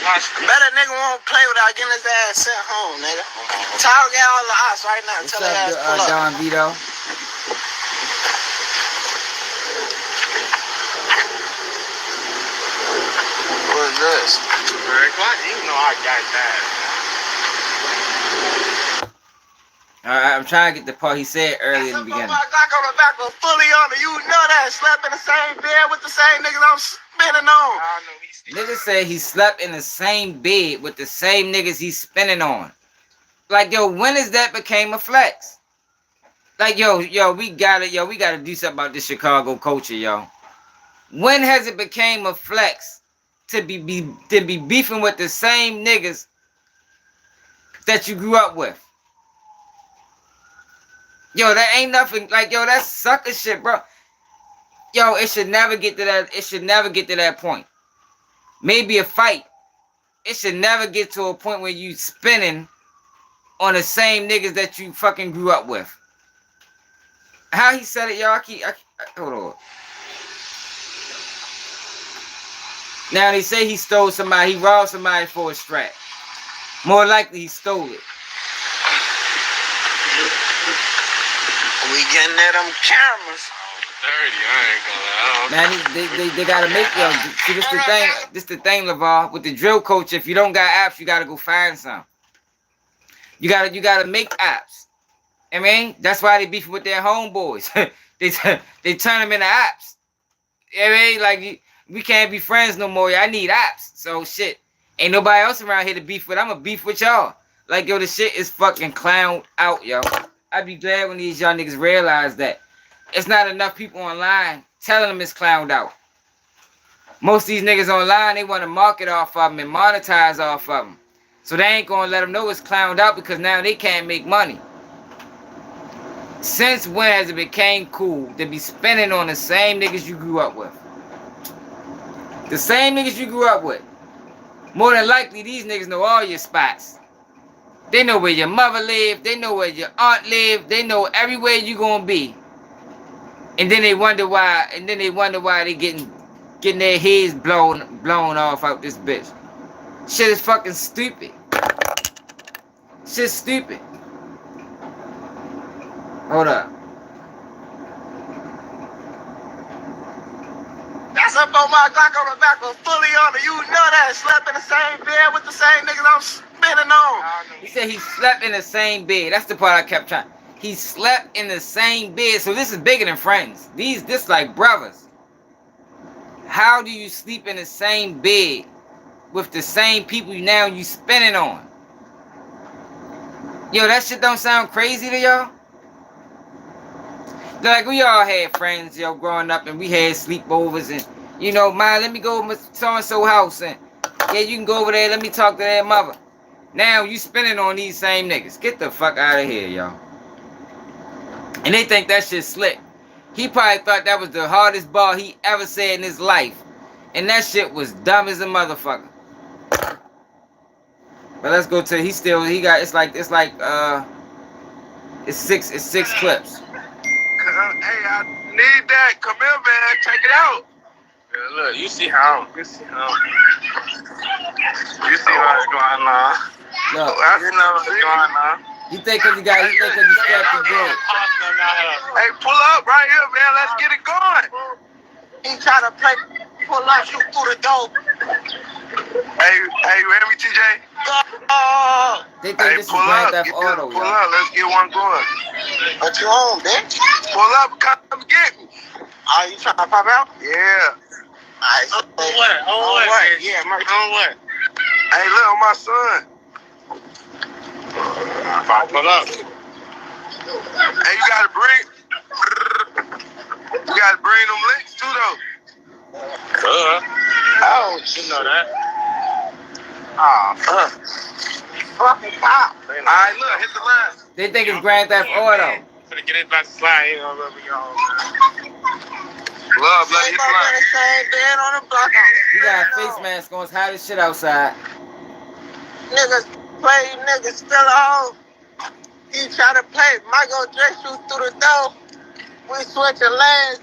Better nigga won't play without getting his ass sent home, nigga. Talk get all the ops right now. What's Tell their ass up, pull up. Don Vito? What is this? You know I got that. Alright, I'm trying to get the part he said earlier in the beginning. My Glock on the back was fully on it. You know that. Slept in the same bed with the same niggas I'm spinning on. Niggas say he slept in the same bed with the same niggas he's spinning on. Like, yo, when is that became a flex? Like, yo, we gotta do something about this Chicago culture, yo. When has it became a flex to be beefing with the same niggas that you grew up with? Yo, that ain't nothing. Like, yo, that's sucker shit, bro. Yo, it should never get to that. It should never get to that point. Maybe a fight. It should never get to a point where you spinning on the same niggas that you fucking grew up with. How he said it, y'all? Hold on. Now they say he stole somebody. He robbed somebody for a strap. More likely he stole it. We getting at them cameras. 30, I ain't gonna lie. Man, they gotta make, yo. See, this the thing, LeVar. With the drill coach, if you don't got apps, you gotta go find some. You gotta make apps. I mean, that's why they beefing with their homeboys. they turn them into apps. I mean, like, we can't be friends no more. I need apps. So shit, ain't nobody else around here to beef with. I'ma beef with y'all. Like, yo, the shit is fucking clowned out, yo. I'd be glad when these young niggas realize that it's not enough people online telling them it's clowned out. Most of these niggas online, they want to market off of them and monetize off of them. So they ain't gonna let them know it's clowned out because now they can't make money. Since when has it became cool to be spending on the same niggas you grew up with? The same niggas you grew up with. More than likely, these niggas know all your spots. They know where your mother live. They know where your aunt live. They know everywhere you gonna be. And then they wonder why. And then they wonder why they getting their heads blown off out this bitch. Shit is fucking stupid. Shit's stupid. Hold up. That's up on my Glock on the back was fully on it. You know that. Slept in the same bed with the same niggas I'm spinning on. He said he slept in the same bed. That's the part I kept trying. He slept in the same bed. So this is bigger than friends. This like brothers. How do you sleep in the same bed with the same people now you spinning on? Yo, that shit don't sound crazy to y'all? Like, we all had friends, yo, growing up, and we had sleepovers, and, you know, man, let me go to so-and-so house, and, yeah, you can go over there, let me talk to their mother. Now, you spinning on these same niggas. Get the fuck out of here, y'all. And they think that shit slick. He probably thought that was the hardest bar he ever said in his life. And that shit was dumb as a motherfucker. But let's go to, it's six clips. Hey, I need that. Come here, man. Check it out. Yeah, look, you see how it's going on. Look, You know what's going on. you think cause you strapped the good. Hey, pull up right here, man. Let's get it going. He try to play pull up, shoot through the door. Hey, you hear me, TJ? They think this is Grand Theft Auto, pull up. Let's get one going. What you on, bitch? Pull up, come get me. Are you trying to pop out? Yeah. Alright. On what? Yeah, Murphy. On what? Hey, look, on my son. Pull up. Hey, you gotta bring them links too, though. Oh, You know that. fucking pop. Alright, look, hit the line. They think it's Grand Theft Auto. Finna get it back to slide, you know, wherever you on, man. Love, hit the line. The same bed on the block. He got a face mask on, it's hot as shit outside. Niggas play, niggas still on. He try to play. Michael J shoot through the door. We switching lanes.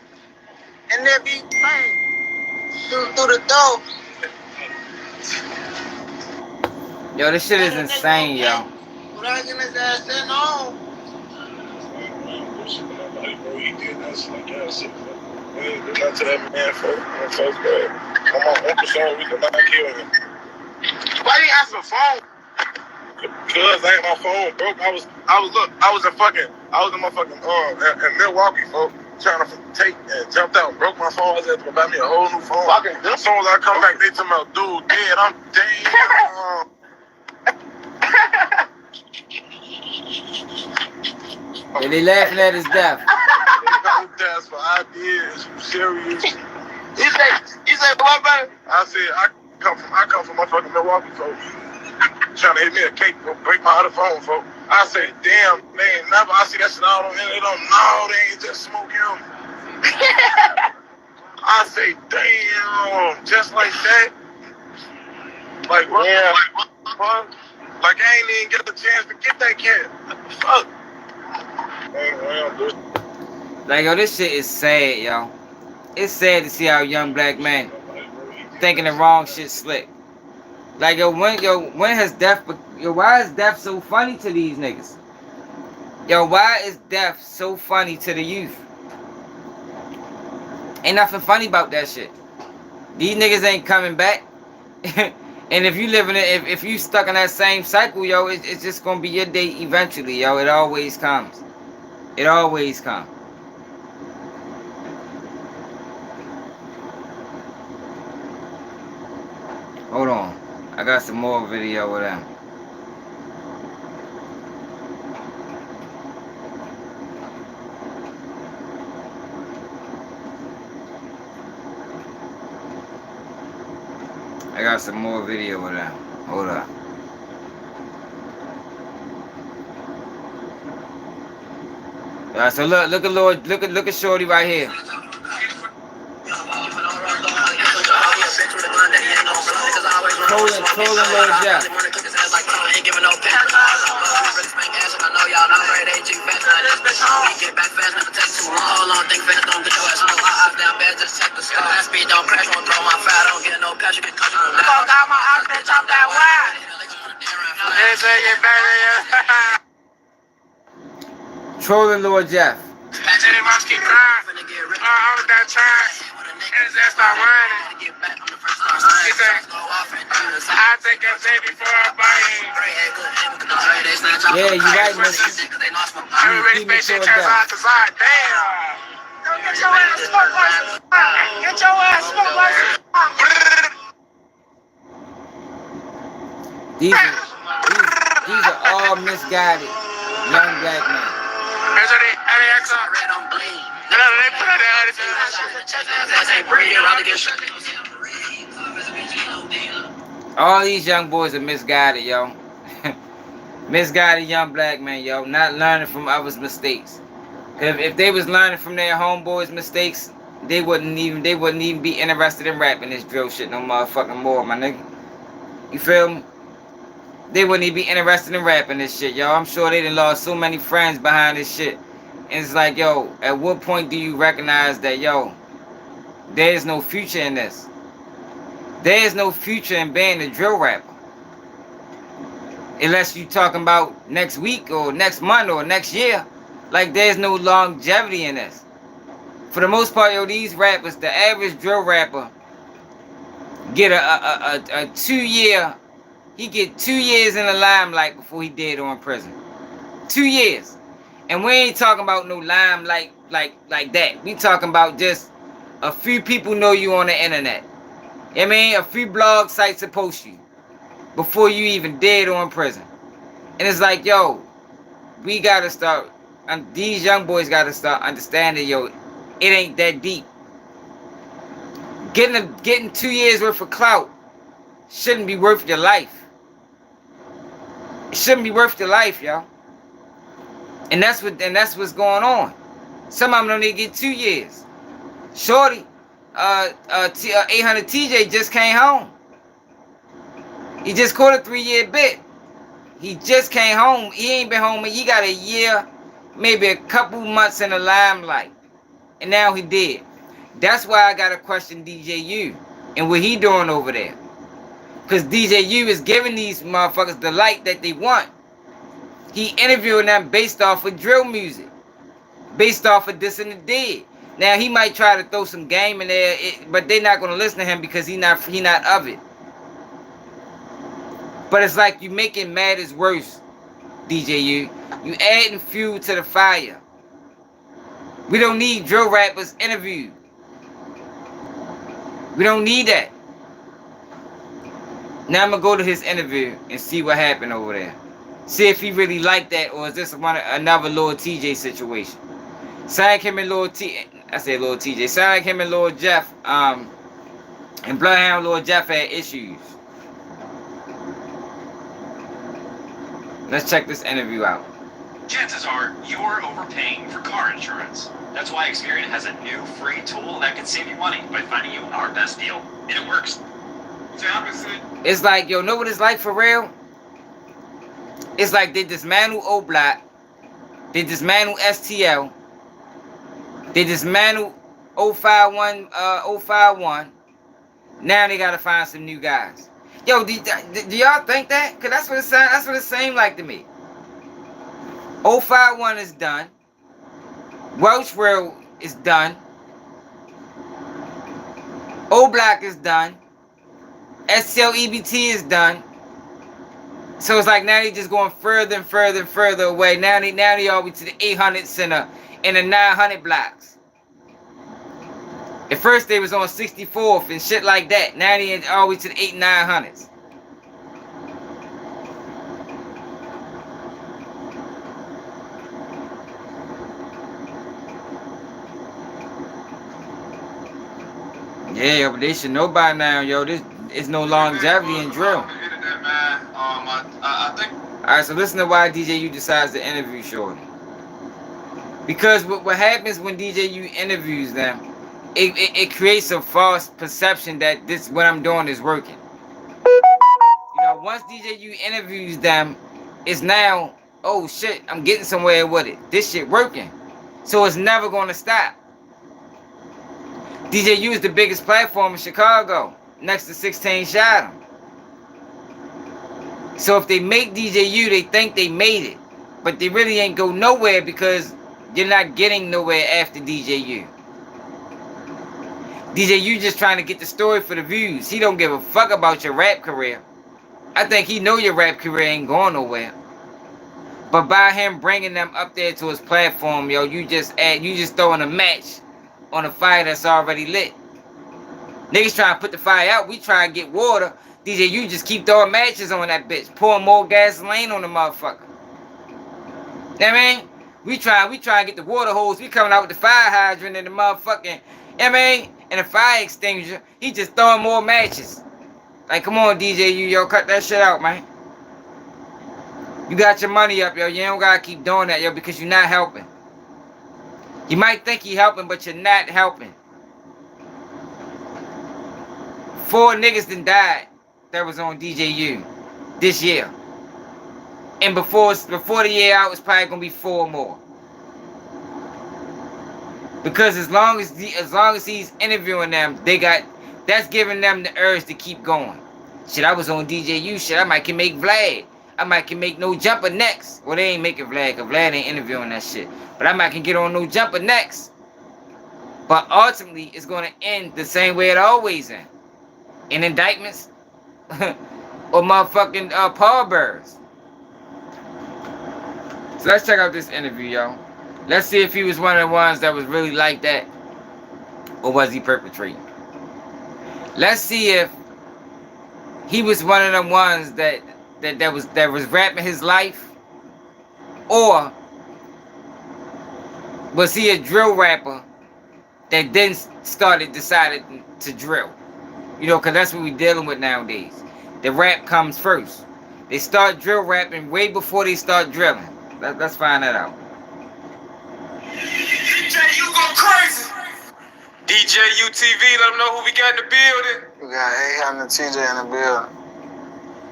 And if he play, shoot through the door. Yo, this shit is insane, yo. Without getting his ass sitting on. He did that's like shit. We did not to that man folks bad. My uncle sorry we did not kill him. Why you answer the phone? Cause ain't my phone broke. I was in my fucking in Milwaukee, folks, trying to take and jumped out and broke my phone. I was had to go buy me a whole new phone. As soon as I come back, they tell me, dude, dead. I'm dead. Yeah, they laughing at his death. That's for ideas. You serious? You said what, baby? I said I come from my fucking Milwaukee, folks. Trying to hit me a cake, break my other phone, folks. I say, damn, man, never. I see that shit all on the internet. They don't know, they ain't just smoke him. I say, damn, just like that. Like, what? Yeah. Like, what? Like, I ain't even get the chance to get that cat. What the fuck? Like, yo, this shit is sad, yo. It's sad to see how young black men thinking the wrong shit slick. Like, when has death, why is death so funny to these niggas? Yo, why is death so funny to the youth? Ain't nothing funny about that shit. These niggas ain't coming back. And if you live in it, if you stuck in that same cycle, yo, it's just gonna be your day eventually, yo. It always comes. It always comes. Hold on. I got some more video with them. I got some more video with them. Hold up. So look at Shorty right here. Trolling Lil Jeff. Trolling Lil Jeff. Yeah, you right, Mr. Get your ass smoked like These are all misguided young black men. All these young boys are misguided, yo. Misguided young black men, yo. Not learning from others' mistakes. If they was learning from their homeboys' mistakes, they wouldn't even be interested in rapping this drill shit no motherfucking more, my nigga. You feel me? They wouldn't even be interested in rapping this shit, yo. I'm sure they done lost so many friends behind this shit. And it's like, yo, at what point do you recognize that, yo, there is no future in this? There is no future in being a drill rapper. Unless you talking about next week or next month or next year. Like, there's no longevity in this. For the most part, yo, these rappers, the average drill rapper get a 2-year, he get 2 years in the limelight before he dead or in prison. 2 years. And we ain't talking about no limelight like that. We talking about just a few people know you on the internet. I mean, a few blog sites that post you before you even dead or in prison. And it's like, yo, we gotta start, these young boys gotta start understanding, yo, it ain't that deep. Getting 2 years worth of clout shouldn't be worth your life. It shouldn't be worth your life, yo. And that's what's going on. Some of them don't even get 2 years. Shorty, 800 TJ just came home. He just caught a 3-year bit. He just came home. He ain't been home. He got a year, maybe a couple months in the limelight. And now he dead. That's why I got to question DJU and what he doing over there. Because DJU is giving these motherfuckers the light that they want. He interviewing them based off of drill music. Based off of This and the Dead. Now, he might try to throw some game in there, but they're not going to listen to him because he not of it. But it's like you making matters worse, DJU. You adding fuel to the fire. We don't need drill rappers interviewed. We don't need that. Now I'm going to go to his interview and see what happened over there. See if he really liked that, or is this another Lord TJ situation. Sound like him and Lord TJ. Sound like him and Lord Jeff, and Bloodhound Lord Jeff had issues. Let's check this interview out. Chances are you're overpaying for car insurance. That's why Experian has a new free tool that can save you money by finding you our best deal. And it works. It's like, yo, know what it's like for real? It's like they dismantle O-Block. They dismantle STL. They dismantle 051. Now they gotta find some new guys. Yo, do y'all think that? Cause that's what it seemed like to me. 051 is done. Welch World is done. O-Block is done. STL EBT is done. So it's like now they just going further and further and further away. Now they all the way to the 800s and the 900 blocks. At first they was on 64th and shit like that. Now they all the way to the 900s. Yeah, but they should know by now, yo. This is no longevity in drill. Alright, so listen to why DJU decides to interview Shorty. Because what happens when DJU interviews them, it creates a false perception that this what I'm doing is working. You know, once DJU interviews them, it's now, oh shit, I'm getting somewhere with it. This shit working. So it's never gonna stop. DJU is the biggest platform in Chicago, next to 16 Shot 'em. So if they make DJU, they think they made it. But they really ain't go nowhere because you're not getting nowhere after DJU. DJU just trying to get the story for the views. He don't give a fuck about your rap career. I think he know your rap career ain't going nowhere. But by him bringing them up there to his platform, yo, you just throwing a match on a fire that's already lit. Niggas trying to put the fire out. We try to get water. DJU just keep throwing matches on that bitch. Pouring more gasoline on the motherfucker. You know what I mean? We try to get the water hose. We coming out with the fire hydrant and the motherfucking, you know what I mean? And the fire extinguisher. He just throwing more matches. Like, come on, DJU, yo, cut that shit out, man. You got your money up, yo. You don't gotta keep doing that, yo, because you're not helping. You might think you're helping, but you're not helping. 4 niggas done died that was on DJU this year. And before the year out, it's probably gonna be 4 more. Because as long as he's interviewing them, that's giving them the urge to keep going. Shit, I was on DJU. Shit, I might can make Vlad. I might can make No Jumper next. Well, they ain't making Vlad, because Vlad ain't interviewing that shit. But I might can get on No Jumper next. But ultimately, it's going to end the same way it always ends. In indictments or motherfucking pallbearers. So let's check out this interview, yo. Let's see if he was one of the ones that was really like that, or was he perpetrating. Let's see if he was one of them ones that was rapping his life, or was he a drill rapper that then decided to drill. You know, because that's what we're dealing with nowadays. The rap comes first. They start drill rapping way before they start drilling. Let's find that out. DJ, you go crazy. DJ UTV, let them know who we got in the building. We got 800 TJ in the building.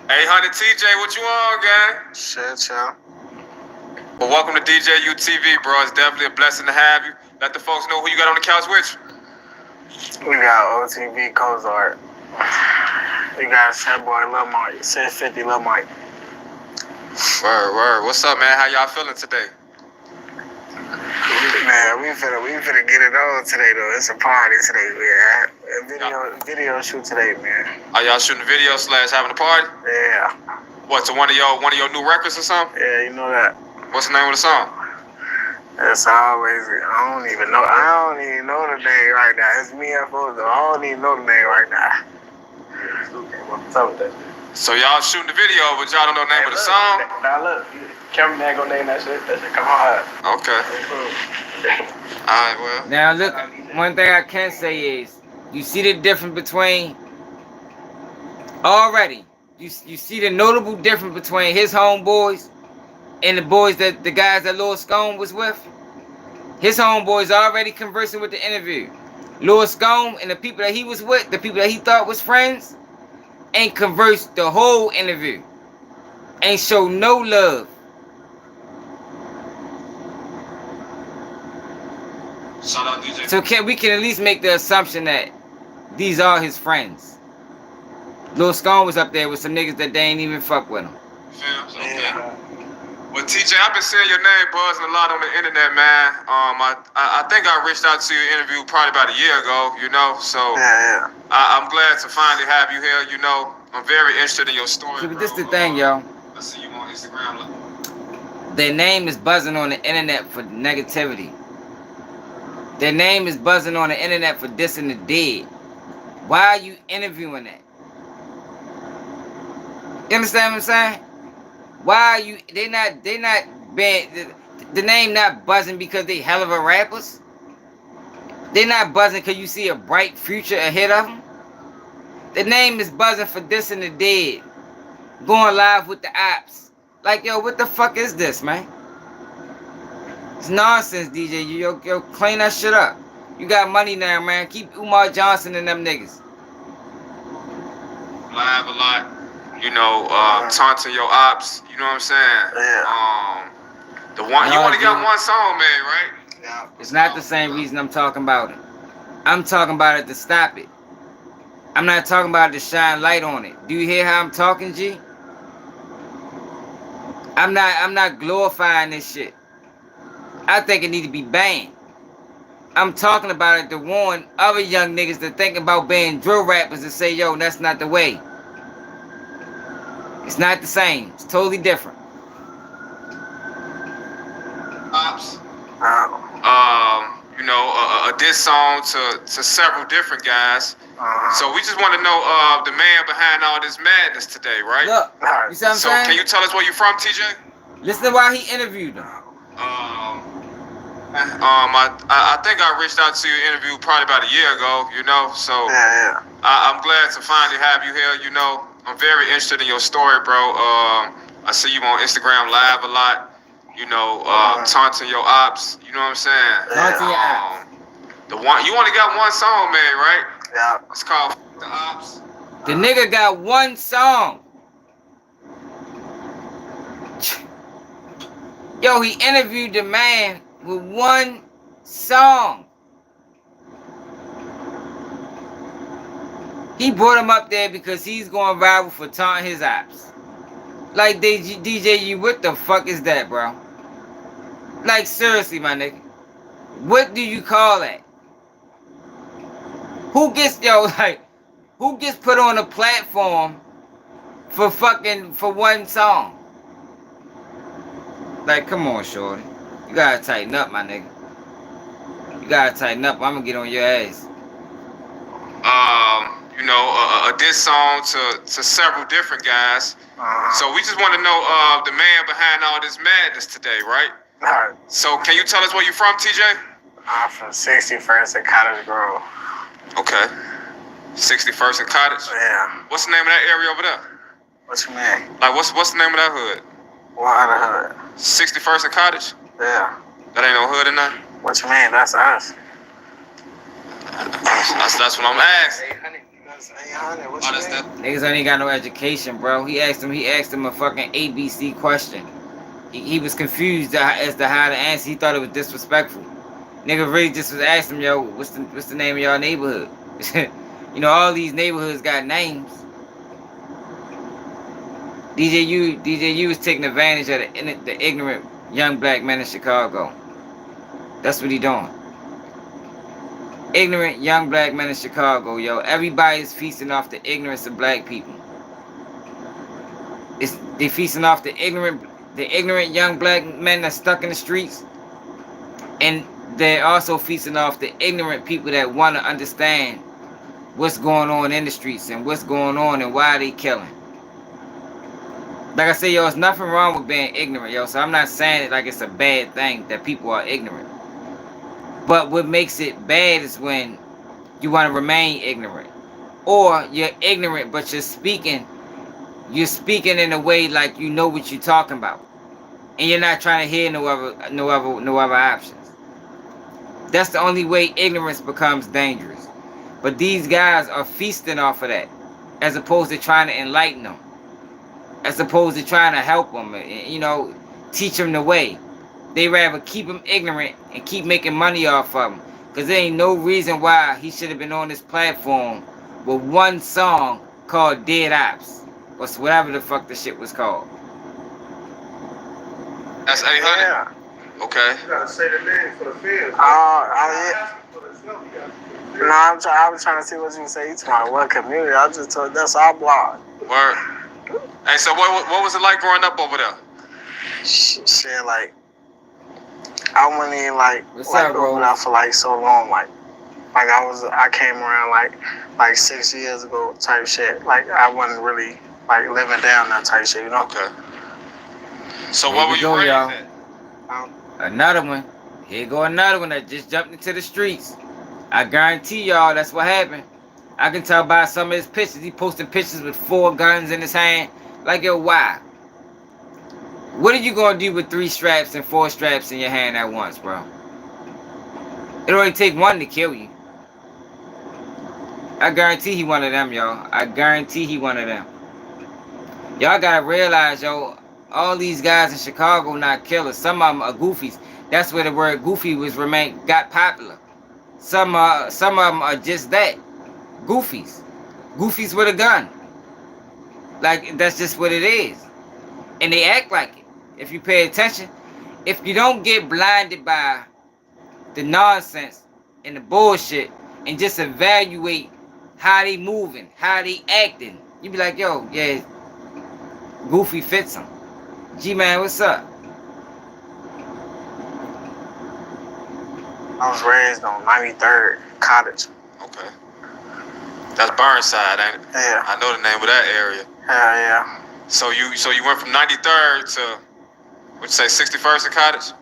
800 TJ, what you on, gang? Shit, y'all. Well, welcome to DJ UTV, bro. It's definitely a blessing to have you. Let the folks know who you got on the couch with you. We got OTB Cozart. You guys, that boy Lil Mike. 650 Lil Mike. Word. What's up, man? How y'all feeling today? Man, we finna get it on today though. It's a party today, man. A video shoot today, man. Are y'all shooting a video / having a party? Yeah. What, to one of your new records or something? Yeah, you know that. What's the name of the song? It's always, I don't even know the name right now. It's me and folks, though. I don't even know the name right now. So y'all shooting the video, but y'all don't know the name of the song? Now look, cameraman gonna name that shit. That shit come hard. Okay. Alright, well. Now look, one thing I can say is, you see the difference between, already, you see the notable difference between his homeboys and the guys that Lil Scone was with. His homeboys already conversing with the interview. Lil Scone and the people that he was with, the people that he thought was friends, ain't conversed the whole interview. Ain't show no love. Shout out DJ. So we can at least make the assumption that these are his friends. Lil Scone was up there with some niggas that they ain't even fuck with him. Okay. Well, TJ, I've been seeing your name buzzing a lot on the internet, man. I think I reached out to your interview probably about a year ago, you know. So Yeah. I'm glad to finally have you here. You know, I'm very interested in your story. See, but bro. this the thing, yo. I see you on Instagram. Their name is buzzing on the internet for negativity. Their name is buzzing on the internet for dissing the dead. Why are you interviewing that? You understand what I'm saying? Why are you? They not being the name not buzzing because they hell of a rappers. They not buzzing because you see a bright future ahead of them. The name is buzzing for dissing the dead, going live with the ops. Like, yo, what the fuck is this, man? It's nonsense, DJ. Yo, clean that shit up. You got money now, man. Keep Umar Johnson and them niggas. Live a lot. You know, taunting your ops. You know what I'm saying? Yeah. The one you No, only got dude. one song made, right? Yeah. It's not the same reason I'm talking about it. I'm talking about it to stop it. I'm not talking about it to shine light on it. Do you hear how I'm talking, G? I'm not glorifying this shit. I think it need to be banned. I'm talking about it to warn other young niggas that think about being drill rappers and say, yo, that's not the way. It's not the same. It's totally different. Ops. Oh. You know, a diss song to several different guys. So we just want to know the man behind all this madness today, right? Look, you see what I'm So saying? can you tell us where you from, TJ? Listen to why he interviewed them. I think I reached out to your interview probably about a year ago, you know, so Yeah. I'm glad to finally have you here, you know. I'm very interested in your story, bro. I see you on Instagram Live a lot, you know, taunting your ops, you know what I'm saying? Taunting your ops. You only got one song made, right? Yeah. It's called The Ops. The nigga got one song. Yo, he interviewed the man with one song. He brought him up there because he's going viral for taunting his ops. Like, DJ, you what the fuck is that, bro? Like, seriously, my nigga. What do you call that? Who gets put on a platform for one song? Like, come on, shorty. You gotta tighten up, my nigga. You gotta tighten up. I'm gonna get on your ass. You know, a diss song to several different guys. So we just want to know the man behind all this madness today, right? Alright. So can you tell us where you from, TJ? I'm from 61st and Cottage Grove. Okay. 61st and Cottage. Yeah. What's the name of that area over there? What you mean? Like, what's the name of that hood? What other hood? 61st and Cottage? Yeah. That ain't no hood in that? What you mean? That's us. That's what I'm asking. 800. That's 800. What Oh, you that's mean? that. Niggas ain't got no education, bro. He asked him a fucking ABC question. He was confused as to how to answer. He thought it was disrespectful. Nigga really just was asking him, yo, what's the name of y'all neighborhood? You know, all these neighborhoods got names. DJ U is taking advantage of the ignorant young black men in Chicago. That's what he doing. Ignorant young black men in Chicago, yo. Everybody's feasting off the ignorance of black people. They feasting off the ignorant young black men that's stuck in the streets. And they're also feasting off the ignorant people that want to understand what's going on in the streets and what's going on and why they killing. Like I say, yo, there's nothing wrong with being ignorant, yo. So I'm not saying it like it's a bad thing that people are ignorant. But what makes it bad is when you want to remain ignorant. Or you're ignorant, but you're speaking in a way like you know what you're talking about. And you're not trying to hear no other options. That's the only way ignorance becomes dangerous. But these guys are feasting off of that, as opposed to trying to enlighten them, as opposed to trying to help them, you know, teach them the way. They rather keep them ignorant and keep making money off of them, because there ain't no reason why he should have been on this platform with one song called Dead Ops, or whatever the fuck the shit was called. That's 800? Yeah. Okay. You gotta say the name for the fans. No, I was trying to see what you say. You talking about what community? I just told that's our blog. Word. Hey, so what was it like growing up over there? Shit, like I went in like What's up, bro? over there for like so long, like I came around like 6 years ago type shit. Like I wasn't really like living down that type shit, you know? Okay. So Here what we were you go, raised y'all. at? Another one. Here go another one that just jumped into the streets. I guarantee y'all that's what happened. I can tell by some of his pictures. He posting pictures with 4 guns in his hand. Like, yo, why? What are you gonna do with 3 straps and 4 straps in your hand at once, bro? It only take one to kill you. I guarantee he one of them, y'all. I guarantee he one of them. Y'all gotta realize, yo, all these guys in Chicago not killers. Some of them are goofies. That's where the word goofy got popular. Some of them are just that. Goofies. Goofies with a gun. Like, that's just what it is. And they act like it. If you pay attention. If you don't get blinded by the nonsense and the bullshit and just evaluate how they moving, how they acting, you be like, yo, yeah, Goofy fits them. G-Man, what's up? I was raised on 93rd Cottage. Okay. That's Burnside, ain't it? Yeah. I know the name of that area. Hell yeah. So you went from 93rd to, what'd you say, 61st and Cottage?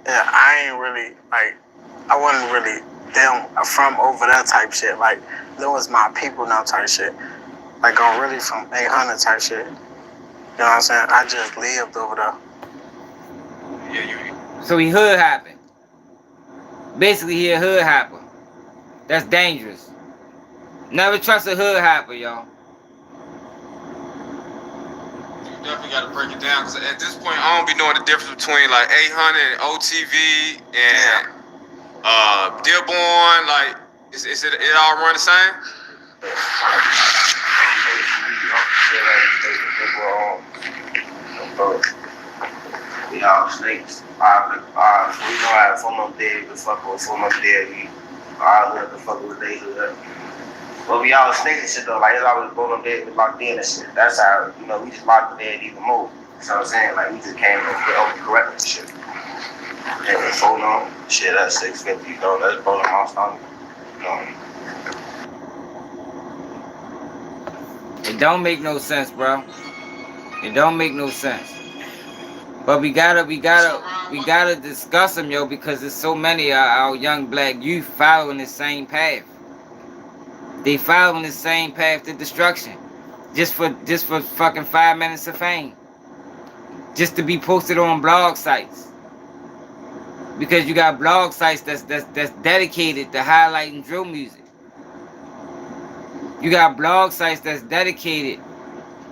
Yeah, I wasn't really from over there type shit. Like, that was my people now type shit. Like, I'm really from 800 type shit. You know what I'm saying? I just lived over there. Yeah, So he hood hopping. Basically, he a hood hopper. That's dangerous. Never trust a hood hopper, y'all. You definitely got to break it down, because at this point, I don't be knowing the difference between like 800 and OTV and Dearborn. Like, is it all run the same? We all snakes. We know how FONOFF dead, we fuck with FONOFF dead. We all have to fuck with they hood. But we all snakes and shit though. Like, it's always FONOFF dead, we locked in and shit. That's how, we just locked the dead even more. You know what I'm saying? Like, we just came up with overcorrecting and shit. And FONOFF, shit, that's 650, though. That's bowling milestone. It don't make no sense, bro. It don't make no sense. But we gotta discuss them, yo, because there's so many of our young black youth following the same path. They following the same path to destruction, just for fucking 5 minutes of fame, just to be posted on blog sites. Because you got blog sites that's dedicated to highlighting drill music. You got blog sites that's dedicated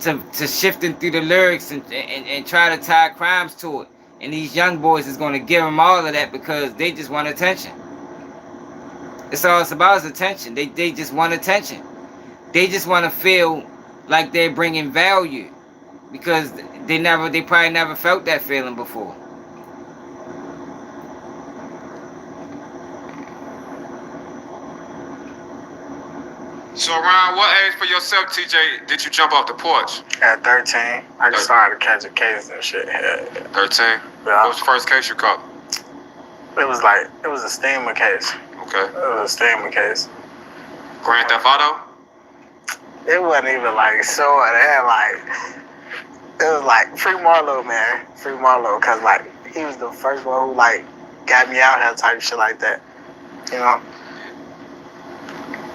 to shifting through the lyrics and try to tie crimes to it. And these young boys is going to give them all of that because they just want attention. It's all it's about is attention. They just want attention. They just want to feel like they're bringing value. because they probably never felt that feeling before. So around what age for yourself, TJ, did you jump off the porch? At 13, I just started catching cases and shit. 13? Yeah. What was the first case you caught? It was a steamer case. Okay. It was a steamer case. Grand Theft Auto? It wasn't even like so. It was like Free Marlowe, man. Free Marlowe, cause like he was the first one who like got me out here type shit like that. You know.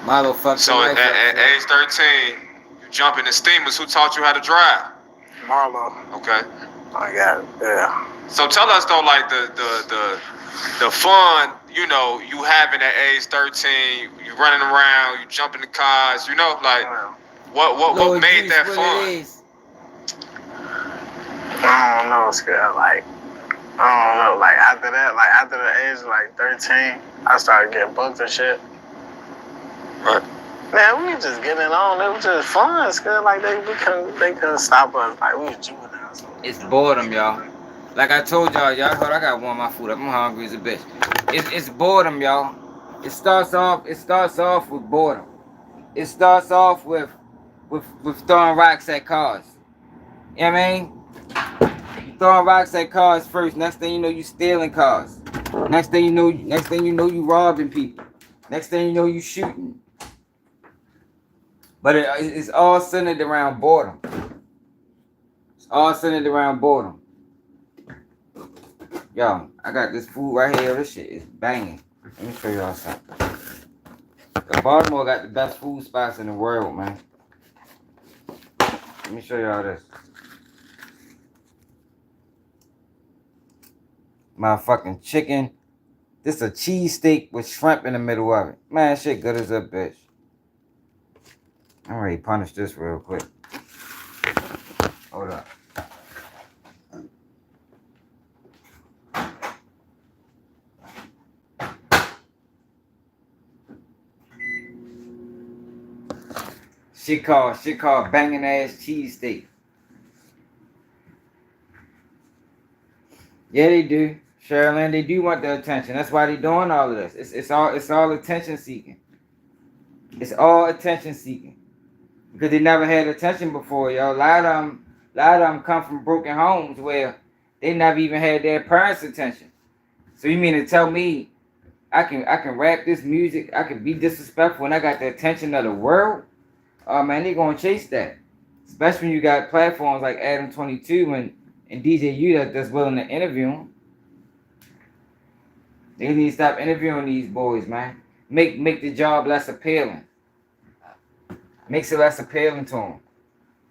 Marlo fucked So your life at up. age 13, you jump in the steamers. Who taught you how to drive? Marlowe. Okay. My God. Yeah. So tell us though, like the fun, you know, you having at age 13, you running around, you jumping the cars, you know, like what Lord made Jesus, that what fun? it is. I don't know, Scott. Like, I don't know. Like after that, like after the age of like 13, I started getting booked and shit. Right. Man, we was just getting it on. It was just fun, Scott. Like they couldn't stop us. Like we was juveniles. So. It's boredom, y'all. Like I told y'all heard I gotta warm my food up. I'm hungry as a bitch. It's boredom, y'all. It starts off with boredom. It starts off with throwing rocks at cars. You know what I mean? You throwing rocks at cars first. Next thing you know, you stealing cars. Next thing you know, you robbing people. Next thing you know, you shooting. But it's all centered around boredom. It's all centered around boredom. Yo, I got this food right here. This shit is banging. Let me show y'all something. Baltimore got the best food spots in the world, man. Let me show y'all this. Motherfucking chicken. This a cheesesteak with shrimp in the middle of it. Man, shit good as a bitch. I'm ready to punish this real quick. Hold up. Shit called banging ass cheesesteak. Yeah, they do. Sherilyn, they do want the attention. That's why they doing all of this. It's all attention seeking. It's all attention seeking. Because they never had attention before, yo. A lot of them come from broken homes where they never even had their parents' attention. So you mean to tell me I can rap this music, I can be disrespectful and I got the attention of the world? Oh man, they gonna chase that. Especially when you got platforms like Adam 22 and DJ U that's willing to interview them. They need to stop interviewing these boys, man. Make the job less appealing. Makes it less appealing to them.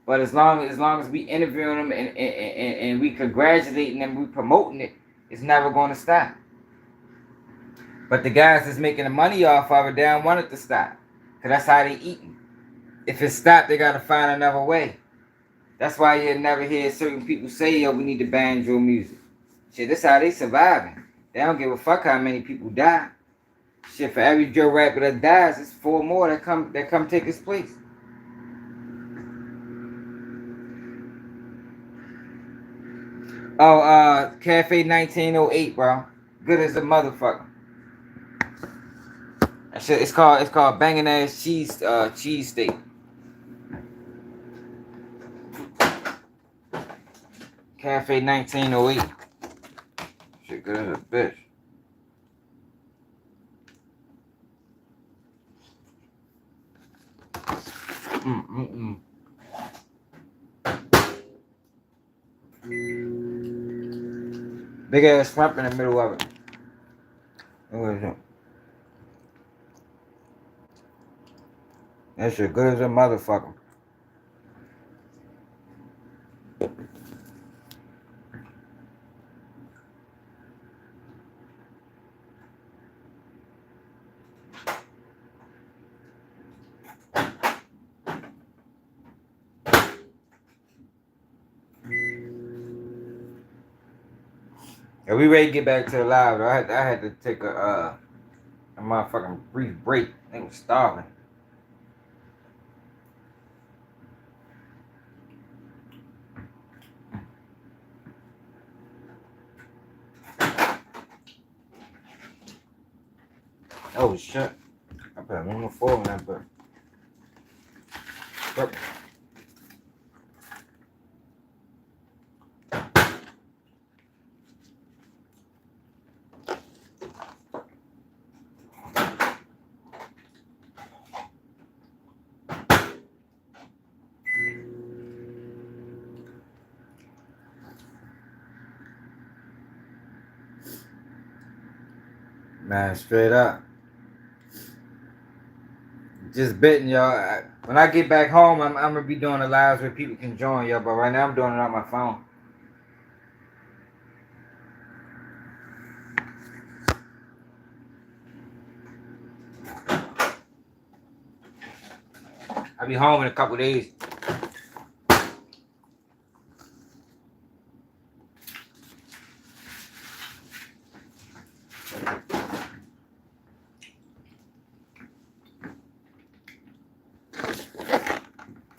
But as long as we interviewing them and we congratulating them, we promoting it, it's never going to stop. But the guys that's making the money off of it, they don't want it to stop. Because that's how they eating. If it stopped, they got to find another way. That's why you never hear certain people say, yo, we need to ban drill music. Shit, that's how they surviving. They don't give a fuck how many people die. Shit, for every drill rapper that dies, it's 4 more that come take his place. Oh, Cafe 1908, bro. Good as a motherfucker. That shit, it's called banging ass cheesesteak. Cafe 1908. Shit good as a bitch. Big ass shrimp in the middle of it. What is it? That shit good as a motherfucker. Yeah, we ready to get back to the live, though. I had to take a motherfucking brief break. I was starving. Oh shit. I put a minimum 4 on that, but. Man, straight up. Just betting, y'all. When I get back home, I'm gonna be doing the lives where people can join, y'all. But right now, I'm doing it on my phone. I'll be home in a couple days.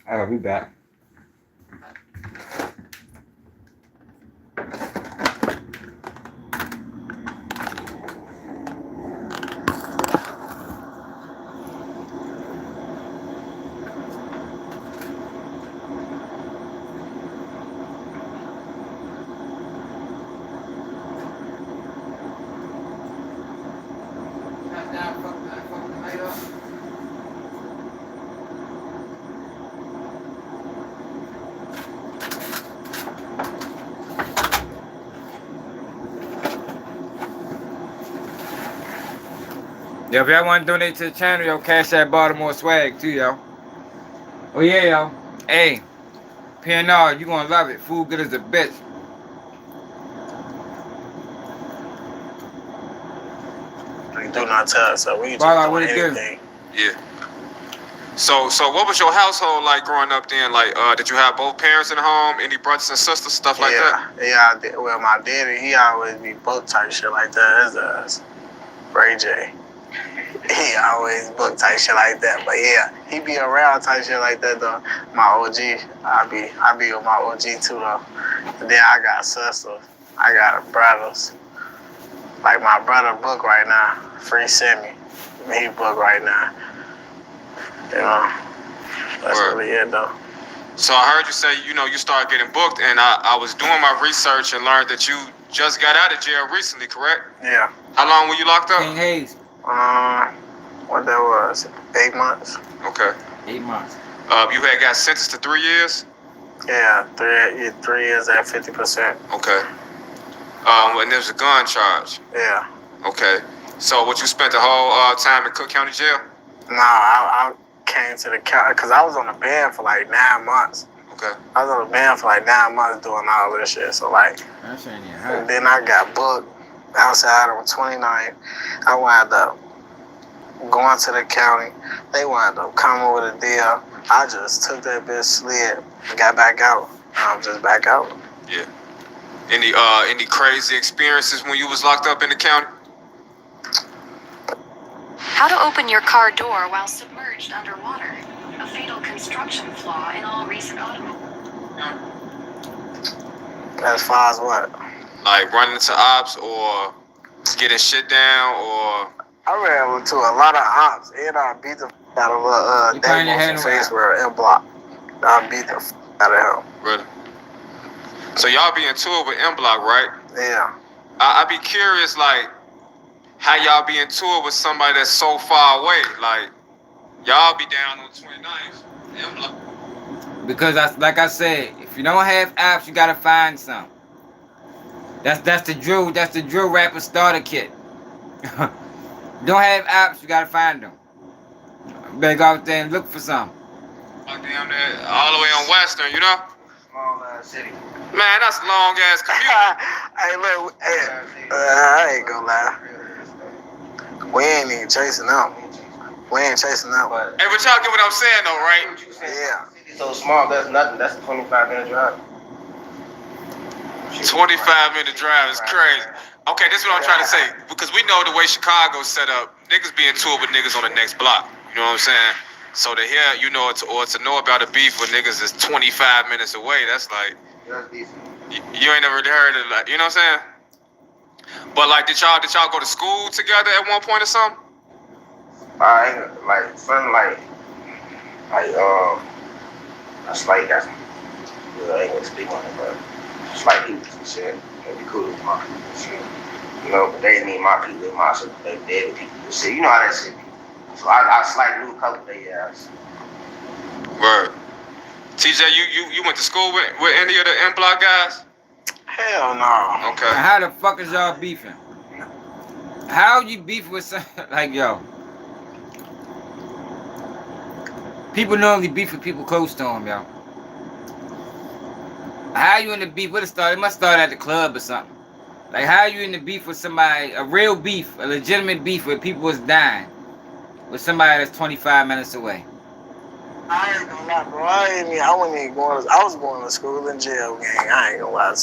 I'll be back. Yeah, if y'all want to donate to the channel, yo, cash that Baltimore swag too, yo. Oh yeah, yo. Hey, PNR, you gonna love it. Food good as a bitch. We do not tell, so we just Bala, doing what it do? anything. Yeah. So what was your household like growing up then? Like, did you have both parents in the home? Any brothers and sisters, stuff like that? Yeah, I did. Well, my daddy, he always be booked type shit like that. His ass, Ray J. He always booked type shit like that. But yeah, he be around type shit like that though. My OG, I be with my OG too though. And then I got sisters, I got brothers. Like my brother booked right now, Free Semi. He booked right now. You know, that's really it though. So I heard you say, you know, you started getting booked, and I was doing my research and learned that you just got out of jail recently, correct? Yeah. How long were you locked up? King Hayes. What that was? 8 months. Okay. 8 months. You had got sentenced to 3 years? Yeah, 3 years at 50%. Okay. And there was a gun charge. Yeah. Okay. So what, you spent the whole time in Cook County Jail? No, I came to the county because I was on the band for like 9 months. Okay. I was on the band for like 9 months doing all this shit. So like, and then I got booked outside on 29th. I wound up going to the county. They wound up coming with a deal. I just took that bitch, slid, got back out. I'm just back out. Yeah. Any crazy experiences when you was locked up in the county? How to open your car door while submerged underwater. A fatal construction flaw in all recent automobiles. As far as what? Like running into ops or getting shit down or... I ran into a lot of ops and I beat the out of Dave Facebook and Block. I beat the out of him. Really? So y'all be in tour with M Block, right? Yeah. I'd be curious, like, how y'all be in tour with somebody that's so far away. Like, y'all be down on 29th. M Block. Because like I said, if you don't have apps, you gotta find some. That's the drill. That's the drill rapper starter kit. Don't have apps, you gotta find them. Better go out there and look for some. Down there, all the way on Western, you know? Small city. Man, that's a long ass commute. Hey, look, I ain't gonna lie. We ain't even chasing them. We ain't chasing them. Hey, but y'all get what I'm saying though, right? Yeah. So small, that's nothing. That's a 25-minute drive. 25-minute drive is crazy. Okay, this is what I'm trying to say. Because we know the way Chicago's set up, niggas be in tour with niggas on the next block. You know what I'm saying? So to hear, you know, or to know about a beef with niggas is 25 minutes away, that's like, you ain't never heard of that, you know what I'm saying? But like, did y'all go to school together at one point or something? I ain't like something like that's like that's I ain't gonna speak on it, but it's like people and shit. It'd be cool with my people and shit. You know, but they need my people, they dead people and shit. You know how that shit be. So I slightly knew a couple of their ass. Word. TJ, you went to school with any of the M Block guys? Hell no. Okay. Now, how the fuck is y'all beefing? How you beef with some like yo? People normally beef with people close to them, yo. How you in the beef? What it started? It must start at the club or something. Like how you in the beef with somebody, a real beef, a legitimate beef where people was dying with somebody that's 25 minutes away. I ain't gonna lie, bro. I wasn't even going. I was going to school in jail, gang. I ain't gonna lie.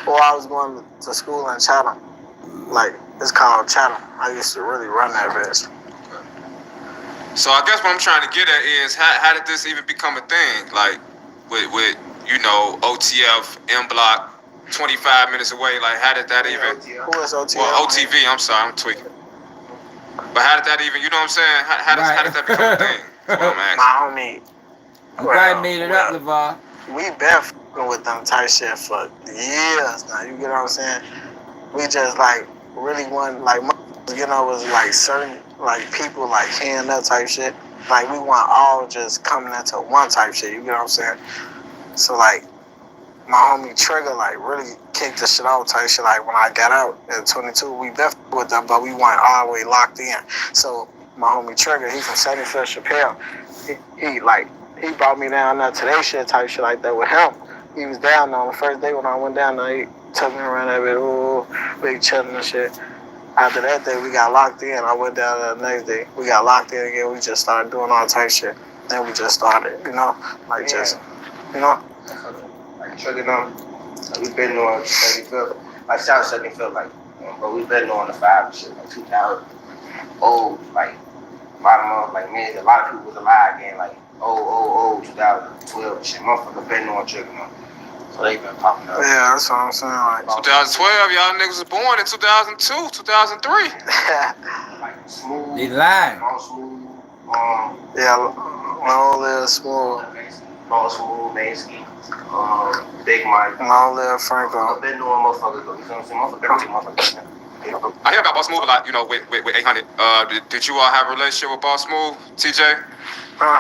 Well, I was going to school in Chatham. Like it's called Chatham. I used to really run that bitch. So I guess what I'm trying to get at is how did this even become a thing? Like with you know OTF M Block 25 minutes away. Like how did that even? Who is OTF? Well, OTV. I'm sorry, I'm tweaking. But how did that even? You know what I'm saying? How did that become a thing? That's what I'm asking. My homie. You probably made it up, LeVar. We been fucking with them type shit for years now. You get what I'm saying? We just like really want like you know was like certain like people like hearing that type shit. Like we want all just coming into one type shit. You get what I'm saying? So like my homie Trigger like really kicked the shit out type shit. Like when I got out at 22, we been fucking with them, but we weren't all the way locked in. So my homie Trigger, he from 75th Chappelle. He brought me down there to that shit type shit like that with him. He was down there on the first day when I went down there. He took me around that bit, ooh, big chilling and shit. After that day, we got locked in. I went down there the next day. We got locked in again. We just started doing all type shit. Then we just started, you know, like just, you know. Like tricking them. Like we been on 75th. Like South 75th, like, bro, we been on the 5 and shit, like 2000. Old, like, bottom of, like, man, a lot of people was alive again, like, 2012 and shit. Motherfucker been on tricking them. So they been popping up. Yeah, that's what I'm saying. Like 2012, y'all niggas was born in 2002, 2003. Like smooth. They lying. All smooth. yeah, long live Smooth. All smooth, Mansky. Big Mike. Long live Franco. I've been doing motherfuckers, though. You know what I'm saying? Motherfuckers. I hear about Boss Smooth a lot, you know, with 800. Did you all have a relationship with Boss Smooth, TJ?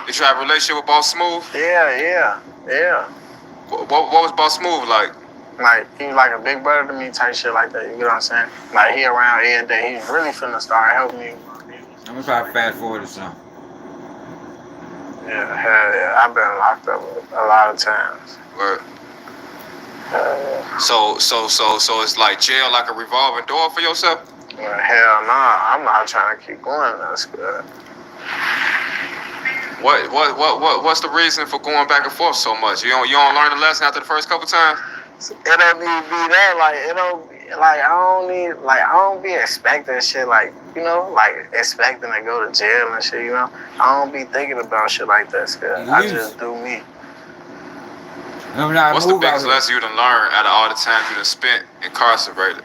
Did you have a relationship with Boss Smooth? Yeah. What was Boss Smooth like? Like, he like a big brother to me type shit like that, you get what I'm saying? Like, he around every day. He's really finna start helping me. I'm gonna try to fast forward to something. Yeah, hell yeah. I've been locked up a lot of times. Word. So it's like jail, like a revolving door for yourself? Well, hell nah. I'm not trying to keep going. That's good. What's the reason for going back and forth so much? You don't learn the lesson after the first couple times? It don't be that, like, it don't, like, I don't be expecting shit, like, you know, like, expecting to go to jail and shit, you know? I don't be thinking about shit like that, cause I just do me. What's the biggest lesson you done learned out of all the time you done spent incarcerated?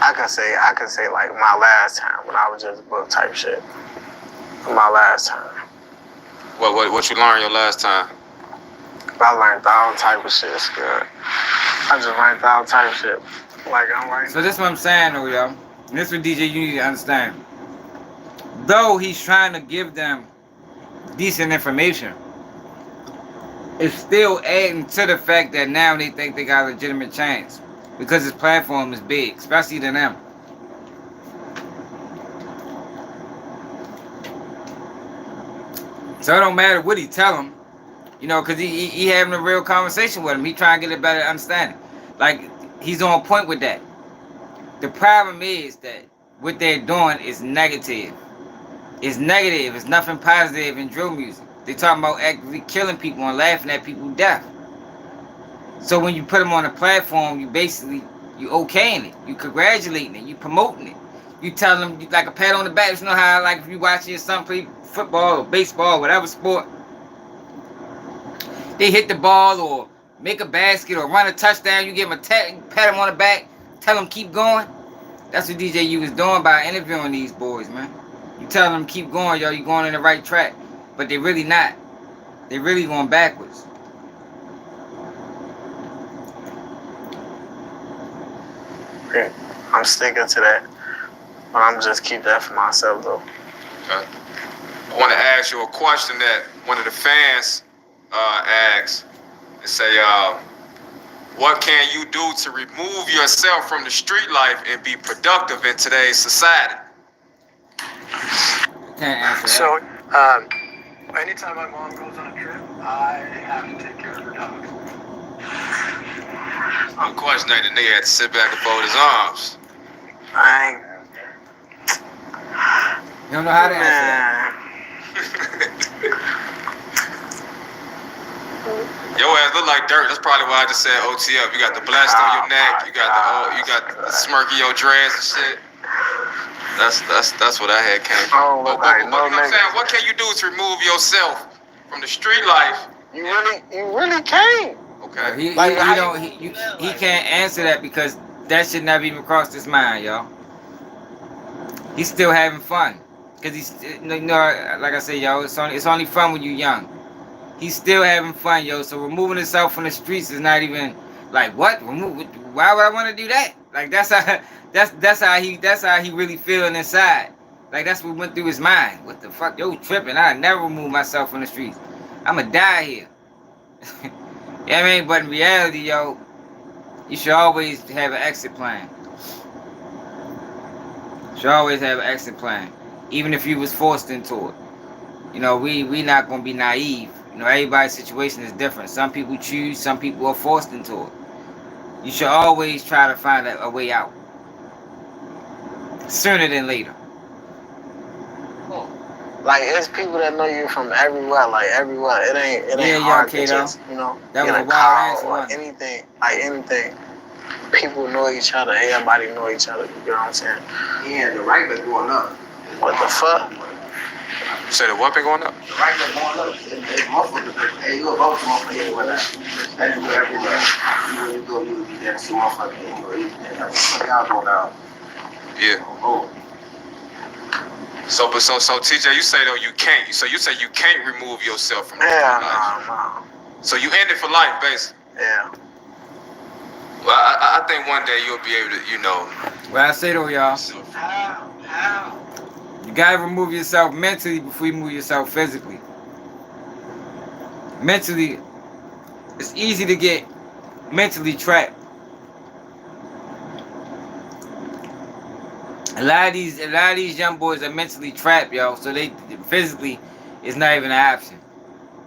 I could say like my last time when I was just book type shit. My last time. What you learned your last time? I learned all type of shit, it's good. I just learned all type of shit. Like I'm right. So this is what I'm saying though, yo. And this is what DJ you need to understand. Though he's trying to give them decent information, it's still adding to the fact that now they think they got a legitimate chance. Because his platform is big, especially to them. So it don't matter what he tell him, you know, because he having a real conversation with him. He trying to get a better understanding. Like, he's on point with that. The problem is that what they're doing is negative. It's negative. It's nothing positive in drill music. They talking about actively killing people and laughing at people's death. So when you put them on a platform, you okaying it, you congratulating it, you promoting it. You tell them, like a pat on the back. You know how, like, if you watching your son play football or baseball or whatever sport, they hit the ball or make a basket or run a touchdown, you give them a pat them on the back, tell them keep going. That's what DJ U was doing by interviewing these boys, man. You telling them keep going, yo, you going in the right track. But they really not. They really going backwards. Yeah, I'm sticking to that. But I'm just keep that for myself, though. Okay. I want to ask you a question that one of the fans asked. They say, what can you do to remove yourself from the street life and be productive in today's society? Can't answer that. So, anytime my mom goes on a trip, I have to take care of her dog. I'm questioning the nigga had to sit back and fold his arms. I ain't. You don't know how to answer that. Your ass look like dirt. That's probably why I just said OTF. You got the blast on your neck. You got the smirk in your dreads and shit. That's what I had came from. But you know what I'm saying? What can you do to remove yourself from the street life? You really can't. Okay. He can't answer that because that should never even crossed his mind, y'all. He's still having fun. Cause he's, you know, like I said, yo, it's only fun when you're young. He's still having fun, yo. So removing himself from the streets is not even like what? Why would I want to do that? Like that's how he really feeling inside. Like that's what went through his mind. What the fuck, yo, tripping? I never remove myself from the streets. I'ma die here. You know what I mean? But in reality, yo, you should always have an exit plan. You should always have an exit plan, even if you was forced into it. You know, we not gonna be naive. You know, everybody's situation is different. Some people choose, some people are forced into it. You should always try to find a way out. Sooner than later. Like, it's people that know you from everywhere, like everywhere. It ain't hard to just, you know, that get was a a wild call answer, or anything. Like anything. People know each other. Everybody know each other. You know what I'm saying? Yeah, the right been going up. What the fuck? You say the what been going up? The right been going up. It's motherfuckers. Hey, you about to motherfucker anywhere now. Everywhere. You go, you be there to see motherfucker anywhere. What y'all going down? Yeah. Oh. So TJ, you say though you can't. So you say you can't remove yourself from the life. Nah. So you end it for life, basically. Yeah. Well, I think one day you'll be able to, you know. What I say though, y'all, How? you gotta remove yourself mentally before you move yourself physically. Mentally, it's easy to get mentally trapped. A lot of these young boys are mentally trapped, yo. So they physically, it's not even an option.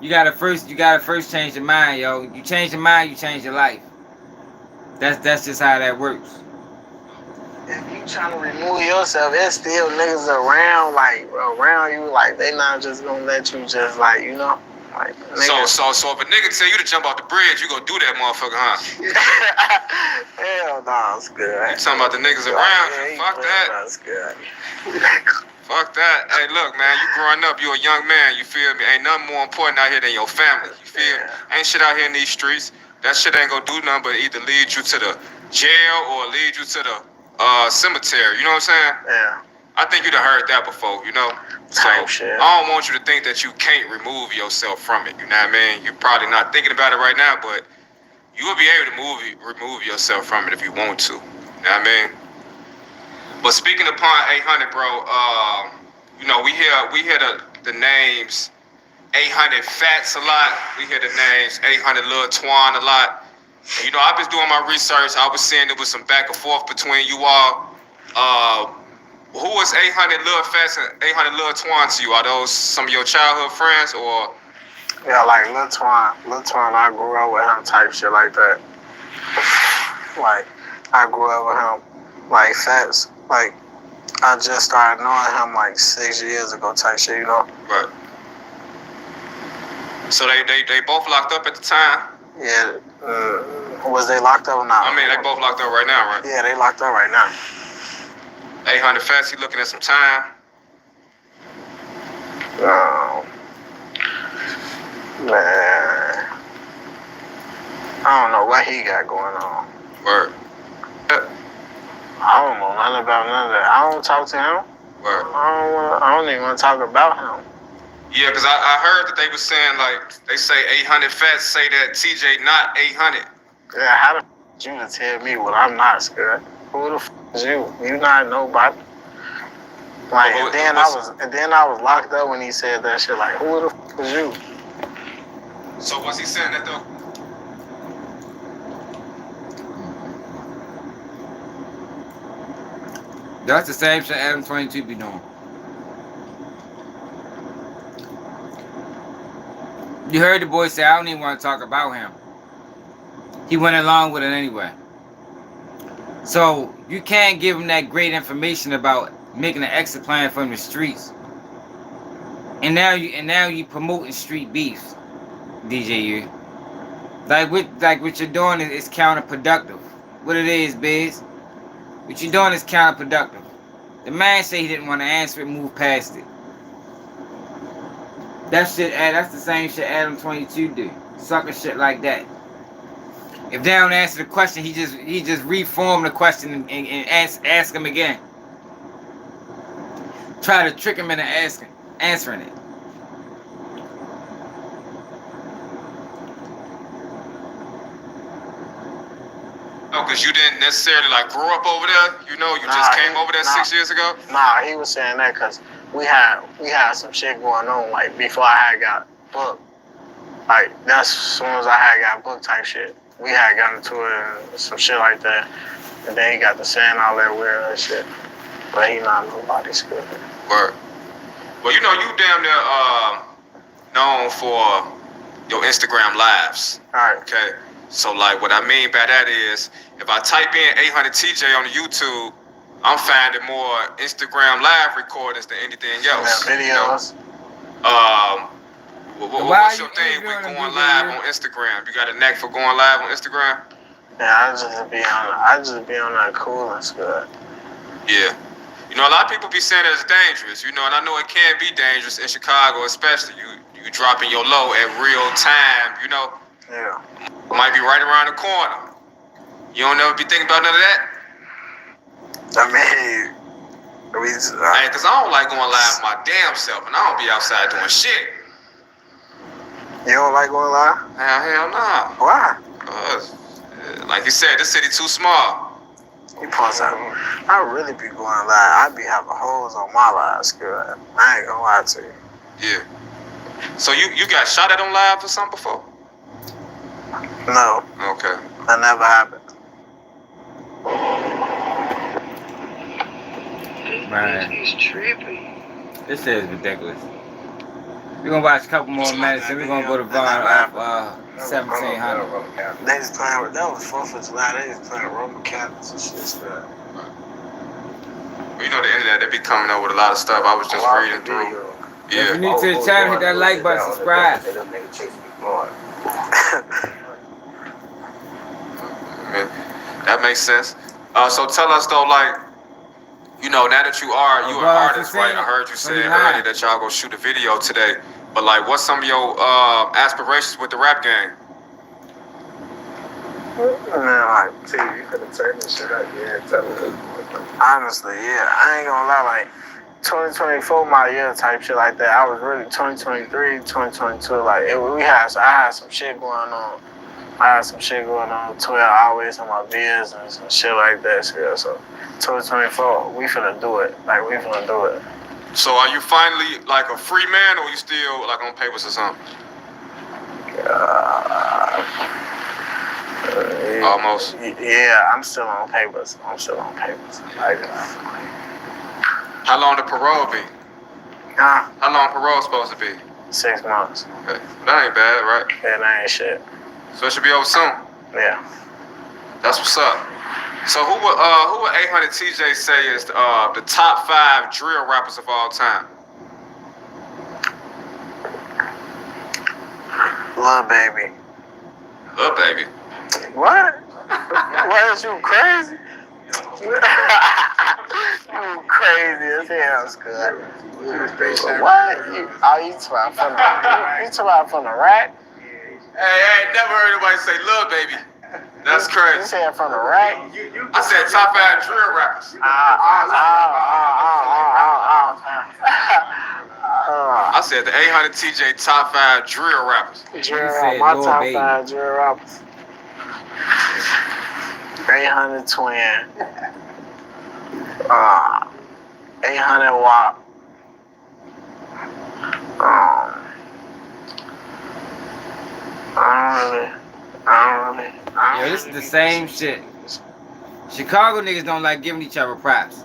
You gotta first change your mind, yo. You change your mind, you change your life. That's just how that works. If you trying to remove yourself, there's still niggas around you, like they not just gonna let you just like, you know, like. Niggas. So if a nigga tell you to jump off the bridge, you gonna do that, motherfucker, huh? Hell no, it's good. You talking about the niggas around? Yeah, Fuck that. That's good. Fuck that. Hey, look, man, you growing up, you a young man. You feel me? Ain't nothing more important out here than your family. You feel me? Ain't shit out here in these streets. That shit ain't gonna do nothing but either lead you to the jail or lead you to the cemetery. You know what I'm saying? Yeah. I think you'd have heard that before, you know? So Shit. I don't want you to think that you can't remove yourself from it. You know what I mean? You're probably not thinking about it right now, but you will be able to remove yourself from it if you want to. You know what I mean? But speaking upon 800, bro, you know, we hear the names 800 Fats a lot. We hear the names 800 Lil Twan a lot. And, you know, I've been doing my research. I was seeing there was some back and forth between you all. Who was 800 Lil Fats and 800 Lil Twan to you? Are those some of your childhood friends or? Yeah, like Lil Twan, I grew up with him type shit like that. Like, I grew up with him. Like, Fats, like, I just started knowing him like 6 years ago type shit, you know? Right. So they both locked up at the time? Yeah. Was they locked up or not? I mean, they both locked up right now, right? Yeah, they locked up right now. 800 Fats, he looking at some time? Man. I don't know what he got going on. Word. I don't know nothing about none of that. I don't talk to him. Word. I don't even want to talk about him. Yeah, because I heard that they were saying, like, they say 800 Fats say that TJ not 800. Yeah, how the f*** you to tell me what I'm not scared? Who the f*** is you? You not nobody. Like, and then I was locked up when he said that shit. Like, who the f*** is you? So was he saying that though? That's the same shit Adam 22 be doing. You heard the boy say, I don't even want to talk about him. He went along with it anyway. So you can't give him that great information about making an exit plan from the streets. And now you promoting street beefs, DJU. Like what you're doing is counterproductive. What it is, Biz. What you're doing is counterproductive. The man said he didn't want to answer it, move past it. That's the same shit Adam 22 do. Sucker shit like that. If they don't answer the question, he just reform the question and ask him again. Try to trick him into answering it. No, because you didn't necessarily like grow up over there. You know, you just came over there 6 years ago. Nah, he was saying that because we had some shit going on like before I had got booked. Like that's as soon as I had got booked type shit. We had gotten into it and some shit like that. And then he got to saying all that weird shit. But he not nobody's good. Word. Well, you know, you damn near known for your Instagram lives. All right. Okay. So, like, what I mean by that is, if I type in 800 TJ on the YouTube, I'm finding more Instagram live recordings than anything else. Yeah, videos. You know? What's your thing with going live on Instagram? You got a knack for going live on Instagram? Yeah, I just be on that cool and good. Yeah. You know, a lot of people be saying that it's dangerous, you know, and I know it can be dangerous in Chicago, especially. You dropping your low at real time, you know? Yeah. Might be right around the corner. You don't never be thinking about none of that? I mean, hey, because I don't like going live my damn self, and I don't be outside doing shit. You don't like going live? Hell nah. Why? Like you said, this city too small. You pause out. I really be going live. I be having hoes on my lives, girl. I ain't gonna lie to you. Yeah. So you got shot at on live or something before? No. Okay. That never happened. Man. He's tripping. This shit is ridiculous. We're gonna watch a couple more minutes and we're gonna go to VONOFF1700. They just playing, that was 4th of July, they just playing Roman Catholics and shit. Well, you know, the internet, they be coming up with a lot of stuff I was just reading through. If you're new to the channel, hit that like button, subscribe. That makes sense. So tell us though, like, you know, now that you're an artist, right? I heard you say earlier that y'all gonna shoot a video today. But like, what's some of your aspirations with the rap game? Man, like, see, you could have turned this shit up, yeah, tell me. Honestly, yeah, I ain't gonna lie, like, 2024 my year type shit like that. I was really 2023, 2022, like, I had some shit going on. I had some shit going on, 12 hours on my vids and some shit like that. So 2024, we finna do it. Like, we finna do it. So are you finally like a free man, or you still like on papers or something? Almost. Yeah, I'm still on papers. Like, how long the parole be? Huh? How long parole supposed to be? 6 months. Okay. That ain't bad, right? Yeah, that ain't shit. So it should be over soon. Yeah. That's what's up. So who would 800 TJ say is the top 5 drill rappers of all time? Lil Baby. Lil Baby. What? What is you crazy? You crazy as hell, Scott. What? You talking about from the rack? Hey, I ain't never heard anybody say Lil Baby. That's You crazy. said from the rack? I said top 5 drill rappers. I said the 800 TJ top 5 drill rappers. Drill, my top 5 drill rappers. 800 Twin. 800 Wack. Yo, this is the same shit. Chicago niggas don't like giving each other props.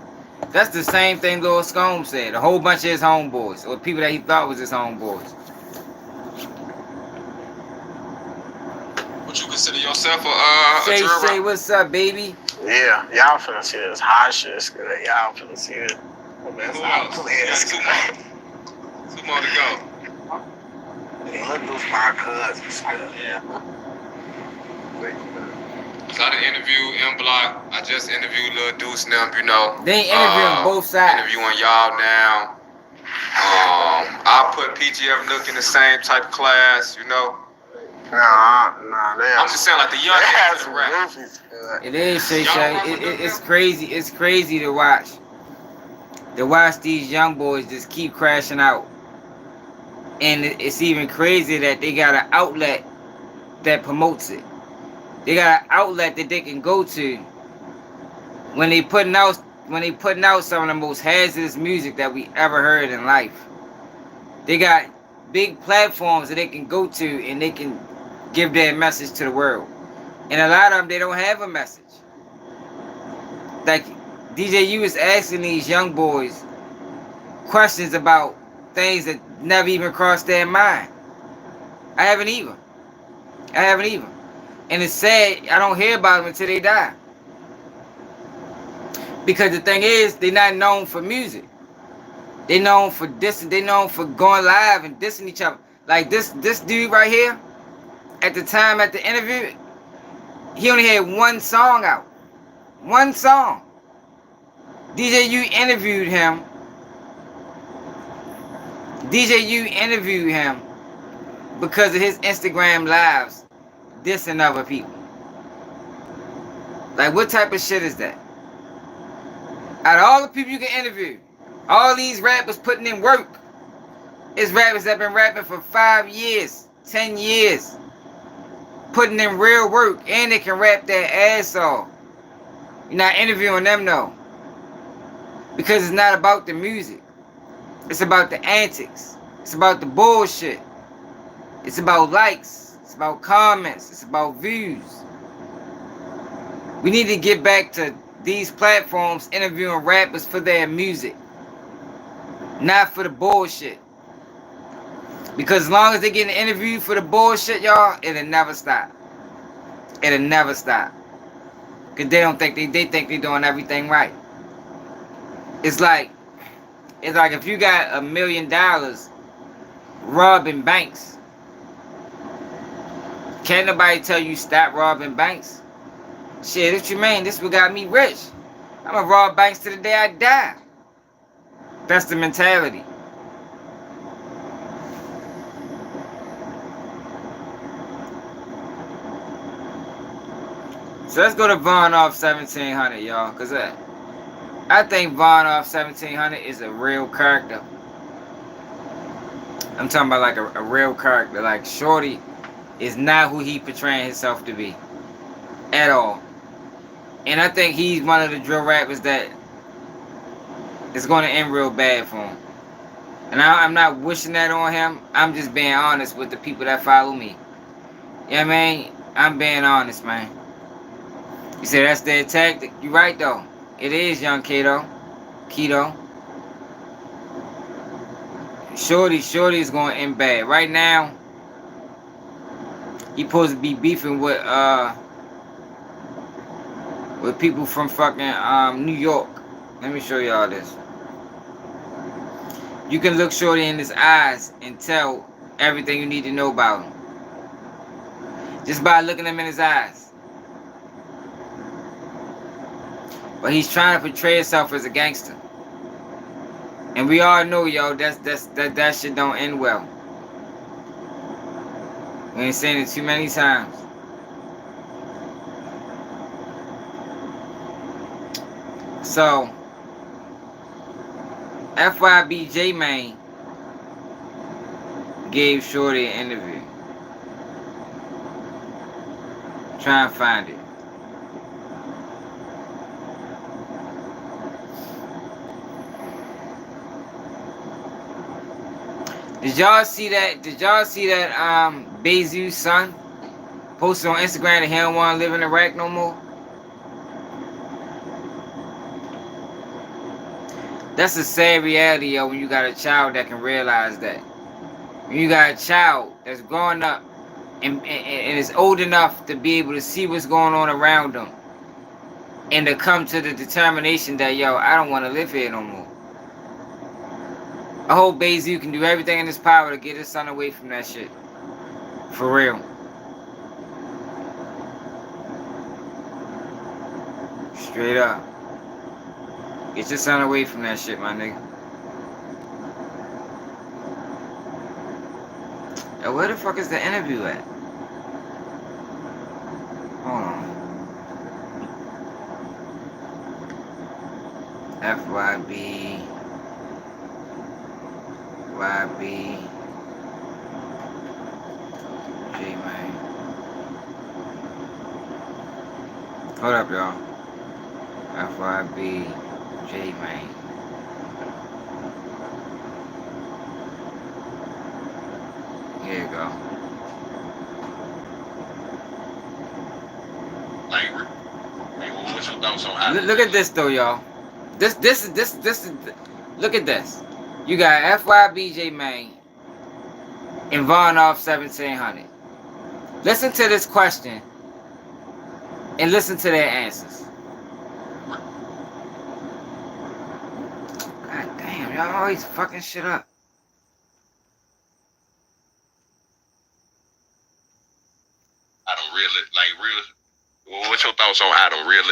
That's the same thing Lil Scone said. A whole bunch of his homeboys, or people that he thought was his homeboys. Would you consider yourself a drill rapper? Shay, what's up, baby? Yeah, y'all finna see this hot shit. Y'all finna see it. Who else? Two more to go. Look those my cousins. Yeah. So I done interviewed M Block. I just interviewed Lil Deuce and them, you know. They ain't interviewing both sides. Interviewing y'all now. I'll put PGF Nook in the same type of class, you know. Nah, I'm just saying like the young kids in the rap. It is, Shay. It's crazy. It's crazy to watch. To watch these young boys just keep crashing out. And it's even crazier that they got an outlet that promotes it. They got an outlet that they can go to when they putting out some of the most hazardous music that we ever heard in life. They got big platforms that they can go to and they can give their message to the world. And a lot of them, they don't have a message. Like DJU is asking these young boys questions about things that never even crossed their mind. I haven't even. And it's sad, I don't hear about them until they die. Because the thing is, they're not known for music. They known for dissing, they known for going live and dissing each other. Like this dude right here, at the time at the interview, he only had one song out. One song. DJU interviewed him. Because of his Instagram lives dissing other people. Like, what type of shit is that? Out of all the people you can interview, all these rappers putting in work, it's rappers that been rapping for 5 years, 10 years, putting in real work, and they can rap their ass off. You're not interviewing them, though. Because it's not about the music. It's about the antics. It's about the bullshit. It's about likes. It's about comments. It's about views. We need to get back to these platforms interviewing rappers for their music. Not for the bullshit. Because as long as they get interviewed for the bullshit, y'all, it'll never stop. It'll never stop. Because they don't think they think they're doing everything right. It's like if you got $1 million robbing banks, can't nobody tell you stop robbing banks. Shit, what you mean? This what got me rich. I'm gonna rob banks to the day I die. That's the mentality. So let's go to VONOFF1700, y'all, because I think VONOFF1700 is a real character. I'm talking about like a real character. Like Shorty is not who he portraying himself to be. At all. And I think he's one of the drill rappers that is going to end real bad for him. And I'm not wishing that on him. I'm just being honest with the people that follow me. You know what I mean? I'm being honest, man. You say that's their tactic. You're right, though. It is, young Keto. Shorty is going to end bad. Right now, he supposed to be beefing with people from fucking New York. Let me show y'all this. You can look Shorty in his eyes and tell everything you need to know about him. Just by looking him in his eyes. But he's trying to portray himself as a gangster. And we all know, yo, that shit don't end well. We ain't saying it too many times. So, FYB J-Man gave Shorty an interview. Try and find it. Did y'all see that? Did y'all see that Bezu's son posted on Instagram that he don't want to live in Iraq no more? That's a sad reality, yo, when you got a child that can realize that. When you got a child that's growing up and is old enough to be able to see what's going on around them and to come to the determination that, yo, I don't want to live here no more. I hope Bezu can do everything in his power to get his son away from that shit. For real. Straight up. Get your son away from that shit, my nigga. Yo, where the fuck is the interview at? Hold on. FYB. YB. J-Man. Hold up, y'all. FYB. J-Man. Here you go. What's your thoughts on Look at this though, y'all. This is look at this. You got FYB J-Man and VONOFF1700. Listen to this question and listen to their answers. God damn, y'all always fucking shit up. Adam real. What's your thoughts on Adam real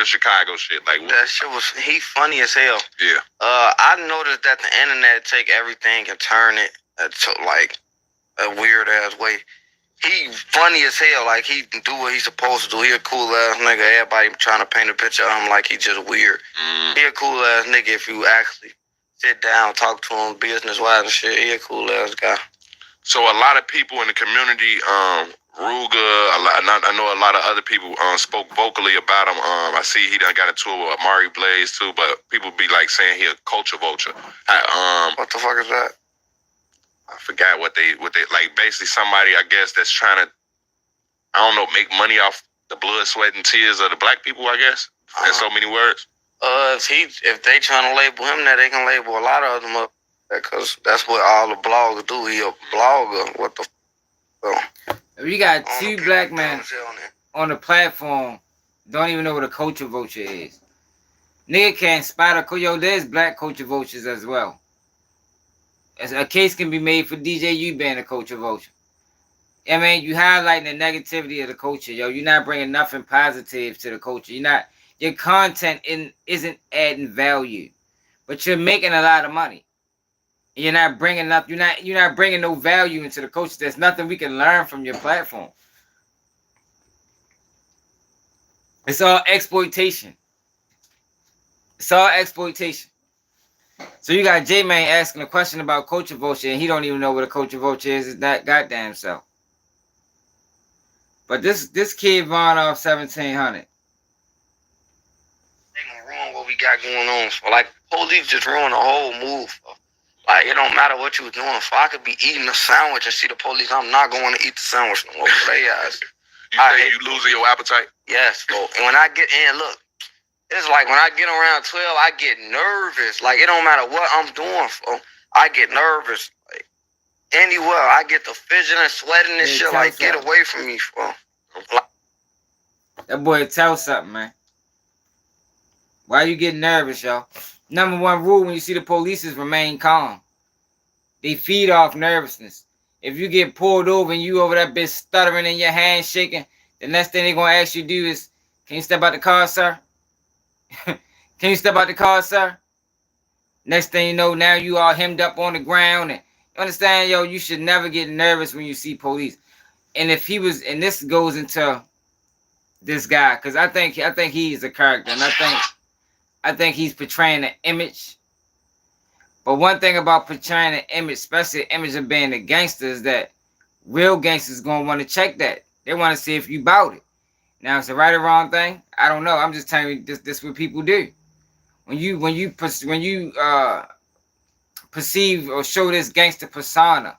Chicago shit? Like That shit was, he funny as hell. Yeah. I noticed that the internet take everything and turn it to like a weird ass way. He funny as hell, like he do what he's supposed to do. He a cool ass nigga. Everybody trying to paint a picture of him like he just weird. He a cool ass nigga if you actually sit down, talk to him business wise and shit. He a cool ass guy. So a lot of people in the community, Ruga, I know a lot of other people spoke vocally about him. I see he done got into it with Amari Blaze too, but people be like saying he a culture vulture. What the fuck is that? I forgot what they like. Basically, somebody I guess that's trying to, I don't know, make money off the blood, sweat, and tears of the black people. I guess in so many words. If they trying to label him that, they can label a lot of them up because that's what all the bloggers do. He a blogger. What the? You got two black men on the platform don't even know what a culture vulture is. Nigga can't spot a yo. There's black culture vultures as well. As a case can be made for DJ U being a culture vulture. I mean, you highlighting the negativity of the culture, yo. You're not bringing nothing positive to the culture. Your content isn't adding value, but you're making a lot of money. You're not bringing up. You're not bringing no value into the culture. There's nothing we can learn from your platform. It's all exploitation. It's all exploitation. So you got J-Man asking a question about culture vulture, and he don't even know what a culture vulture is. It's that goddamn self. But this kid VONOFF1700. They gonna ruin what we got going on. So like police just ruin the whole move. Like it don't matter what you was doing. So I could be eating a sandwich and see the police. I'm not going to eat the sandwich no more. They ass. You say you losing your appetite? Yes, bro. And when I get in, look. It's like when I get around 12, I get nervous. Like, it don't matter what I'm doing, bro. I get nervous. Like, anywhere, I get the fidgeting and sweating and shit. Like, get away from me, bro. That boy tell something, man. Why you getting nervous, y'all? Number one rule when you see the police is remain calm. They feed off nervousness. If you get pulled over and you over that bitch stuttering and your hands shaking, the next thing they gonna ask you to do is, can you step out the car, sir? Can you step out the car, sir? Next thing you know, now you all hemmed up on the ground. And you understand, yo, you should never get nervous when you see police. And if he was, and this goes into this guy, because I think he is a character, and I think he's portraying an image. But one thing about portraying an image, especially the image of being a gangster, is that real gangsters gonna want to check that. They want to see if you bout it. Now, it's the right or wrong thing. I don't know. I'm just telling you this what people do. When you perceive or show this gangster persona,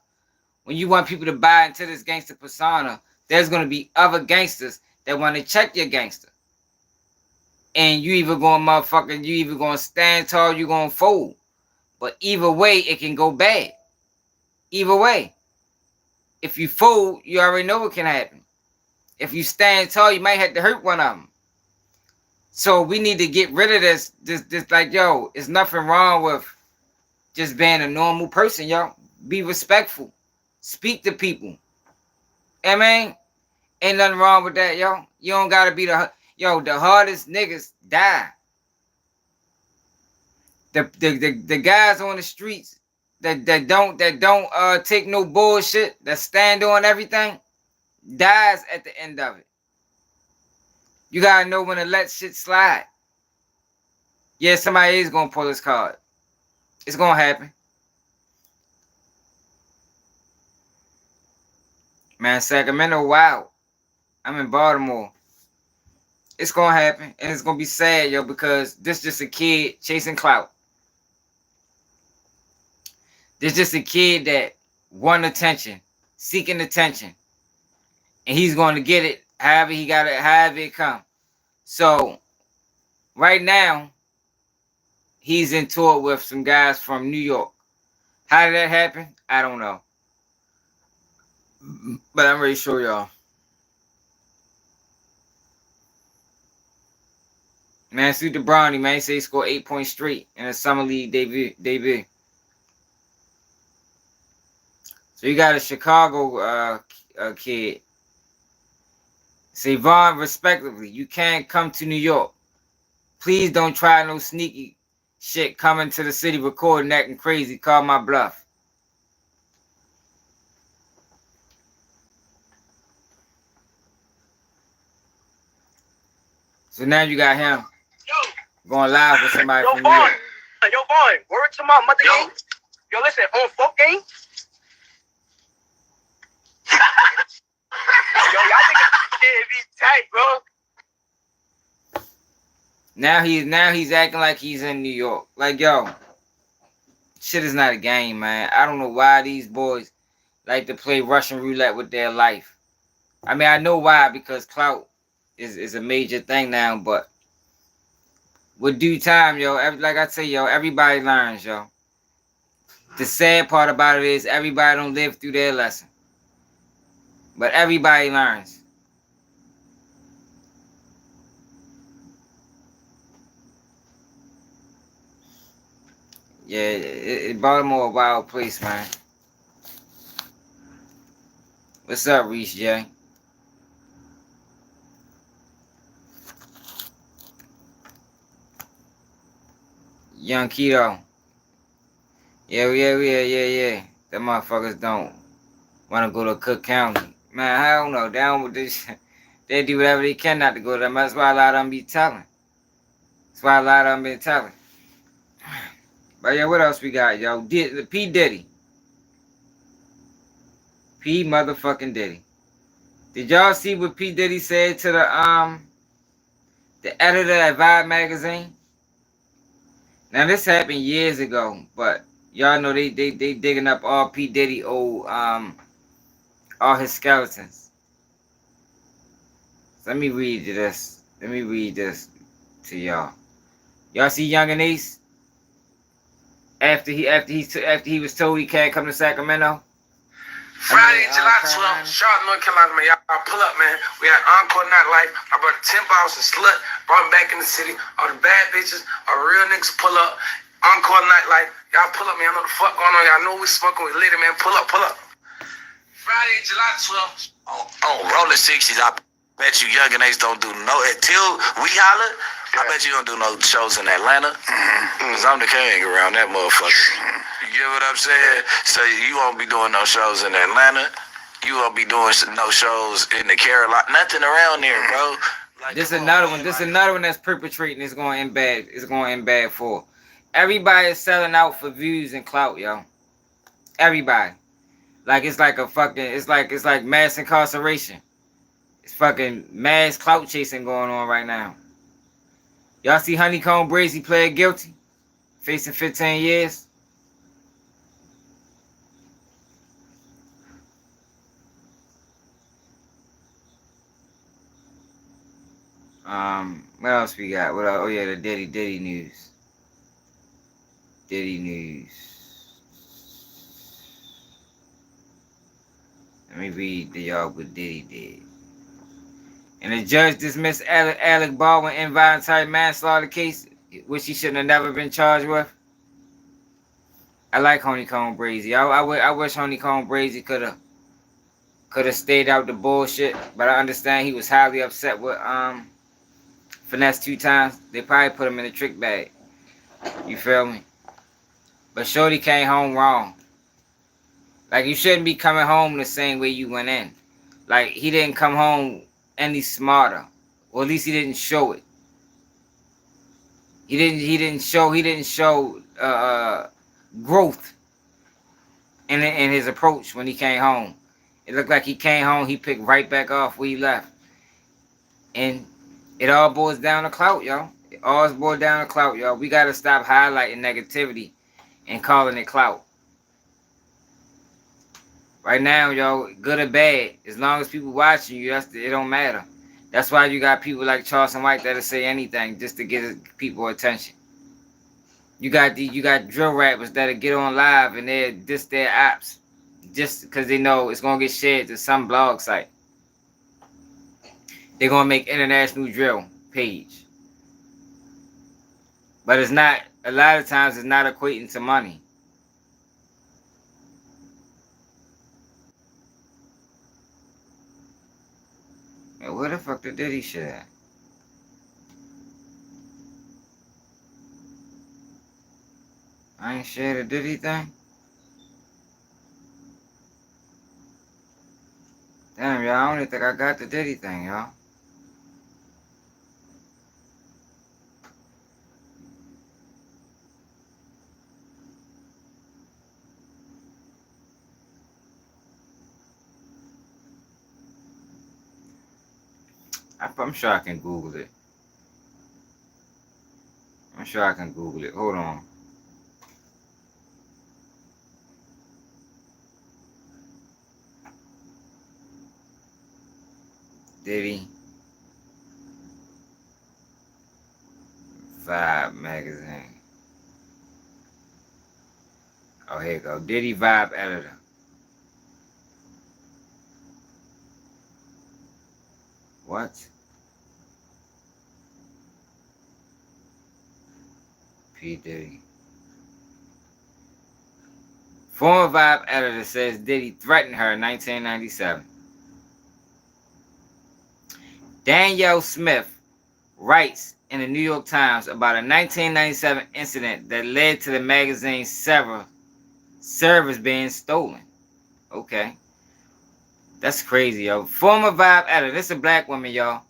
when you want people to buy into this gangster persona, there's gonna be other gangsters that want to check your gangster. And you either gonna stand tall, you gonna fold. But either way, it can go bad. Either way. If you fold, you already know what can happen. If you stand tall, you might have to hurt one of them. So we need to get rid of this like, yo, it's nothing wrong with just being a normal person, yo. Be respectful. Speak to people. I mean, ain't nothing wrong with that, yo. You don't gotta be the hardest niggas die. The guys on the streets that don't take no bullshit, that stand on everything, dies at the end of it. You gotta know when to let shit slide. Yeah, somebody is gonna pull his card. It's gonna happen. Man, Sacramento, wow. I'm in Baltimore. It's gonna happen, and it's gonna be sad, yo, because this just a kid chasing clout. This just a kid that want attention, seeking attention, and he's gonna get it however he got it, however it come. So right now, he's in tour with some guys from New York. How did that happen? I don't know, but I'm ready to show y'all. Man, suit the Brownie, man. He said he scored 8 points straight in a summer league debut. So you got a Chicago kid. Say, Vaughn, respectively, you can't come to New York. Please don't try no sneaky shit coming to the city recording, acting crazy. Call my bluff. So now you got him going live with somebody from New York. Yo, Vaughn, word to my mother game. Yo, listen, on folk game. Yo, y'all niggas be tight, bro. Now he's acting like he's in New York. Like, yo, shit is not a game, man. I don't know why these boys like to play Russian roulette with their life. I mean, I know why, because clout is a major thing now, but with due time, yo, like I say, yo, everybody learns, yo. The sad part about it is everybody don't live through their lesson. But everybody learns. Yeah, Baltimore a wild place, man. What's up, Reese J? Young Keto. Yeah. Them motherfuckers don't want to go to Cook County. Man, I don't know. Down with this. They do whatever they can not to go to them. That's why a lot of them be telling. But yeah, what else we got, yo? P. Diddy. P. motherfucking Diddy. Did y'all see what P. Diddy said to the editor at Vibe magazine? Now this happened years ago, but y'all know they digging up all P. Diddy old all his skeletons. So let me read this. Let me read this to y'all. Y'all see Young and Ace? After he was told he can't come to Sacramento. Friday, July 12th, Charlotte, North Carolina, man. Y'all pull up, man. We had Encore Nightlife. I brought the 10 bottles and slut. Brought them back in the city. All the bad bitches, all the real niggas pull up. Encore Nightlife. Y'all pull up, man. I know the fuck going on. Y'all know we smoking with later, man. Pull up. Friday, July 12th. On Roller 60s, I bet you Young and Ace don't do no, until we holler, I bet you don't do no shows in Atlanta. Because I'm the king around that motherfucker. You get what I'm saying? So you won't be doing no shows in Atlanta. You won't be doing no shows in the Carolina. Nothing around there, bro. This another one. This another one that's perpetrating. It's going to end bad. It's going to end bad for. Everybody is selling out for views and clout, yo. Everybody. Like it's like a fucking. It's like mass incarceration. It's fucking mass clout chasing going on right now. Y'all see Honeycomb Brazy pled guilty, facing 15 years. What else we got? What else? Oh yeah, the Diddy news. Diddy news. Let me read to y'all what Diddy did. And the judge dismissed Alec Baldwin involuntary manslaughter case, which he shouldn't have never been charged with. I like Honeycomb Brazy. I wish Honeycomb Brazy could have stayed out the bullshit, but I understand he was highly upset with Finesse 2 times. They probably put him in a trick bag. You feel me? But Shorty came home wrong. Like, you shouldn't be coming home the same way you went in. Like, he didn't come home any smarter. Or at least he didn't show it. He didn't show growth in his approach when he came home. It looked like he came home, he picked right back off where he left. And it all boils down to clout, yo. It all boils down to clout, yo. We gotta stop highlighting negativity and calling it clout. Right now, yo, good or bad, as long as people watching you, it don't matter. That's why you got people like Charleston White that'll say anything just to get people attention. You got drill rappers that'll get on live and they're diss their apps just because they know it's gonna get shared to some blog site. They're gonna make international drill page. But it's not, a lot of times it's not equating to money. Man, where the fuck the Diddy shit at? I ain't shared a Diddy thing? Damn, y'all, I don't even think I got the Diddy thing, y'all. I'm sure I can Google it. I'm sure I can Google it. Hold on. Diddy Vibe magazine. Oh, here you go. Diddy Vibe editor. What? P. Diddy. Former Vibe editor says Diddy threatened her in 1997. Danielle Smith writes in the New York Times about a 1997 incident that led to the magazine's servers being stolen. Okay. That's crazy, yo. Former Vibe editor. This is a black woman, y'all.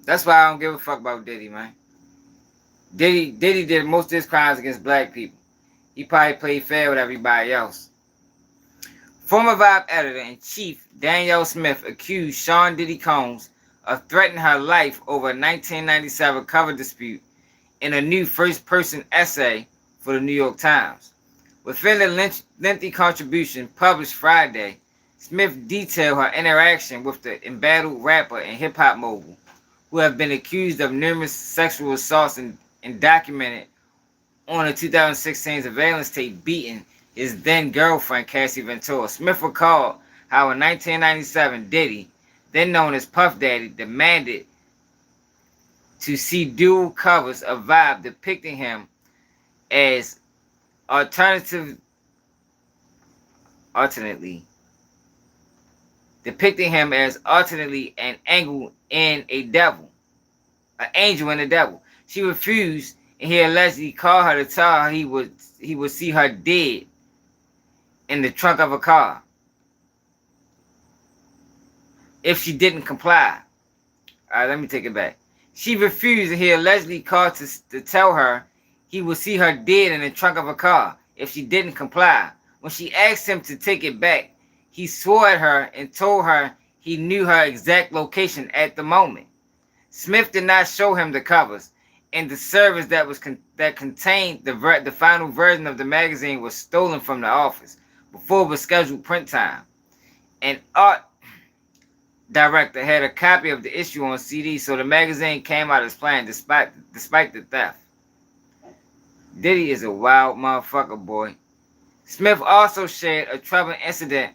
That's why I don't give a fuck about Diddy, man. Diddy did most of his crimes against black people. He probably played fair with everybody else. Former Vibe editor-in-chief Danielle Smith accused Sean Diddy Combs of threatening her life over a 1997 cover dispute in a new first-person essay for the New York Times. Within the lengthy contribution published Friday, Smith detailed her interaction with the embattled rapper and hip-hop mogul, who have been accused of numerous sexual assaults and documented on a 2016 surveillance tape beating his then-girlfriend, Cassie Ventura. Smith recalled how in 1997, Diddy, then known as Puff Daddy, demanded to see dual covers of Vibe depicting him as alternately an angel and a devil. An angel and a devil. She refused, and he allegedly called her to tell her he would see her dead in the trunk of a car if she didn't comply. Alright, let me take it back. She refused, and he allegedly called to tell her he would see her dead in the trunk of a car if she didn't comply. When she asked him to take it back, he swore at her and told her he knew her exact location at the moment. Smith did not show him the covers, and the service that contained the final version of the magazine was stolen from the office before it was scheduled print time. An art director had a copy of the issue on CD, so the magazine came out as planned despite the theft. Diddy is a wild motherfucker, boy. Smith also shared a troubling incident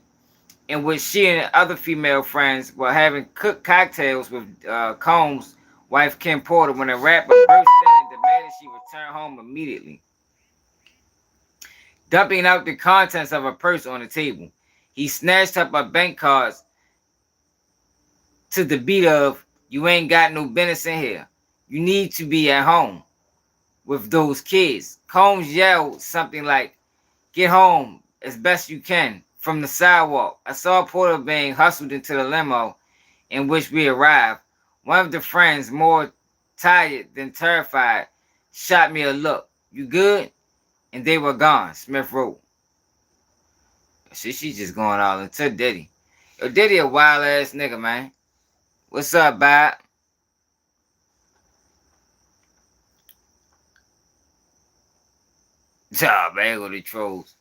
in which she and other female friends were having cooked cocktails with Combs' wife Kim Porter when a rapper burst in and demanded she return home immediately, dumping out the contents of her purse on the table. He snatched up her bank cards to the beat of, "You ain't got no business in here. You need to be at home with those kids." Combs yelled something like, "Get home as best you can," from the sidewalk. I saw Porter being hustled into the limo in which we arrived. One of the friends, more tired than terrified, shot me a look. "You good?" And they were gone, Smith wrote. She's just going all into Diddy. Yo, Diddy a wild ass nigga, man. What's up, Bob? Oh, man, go the trolls.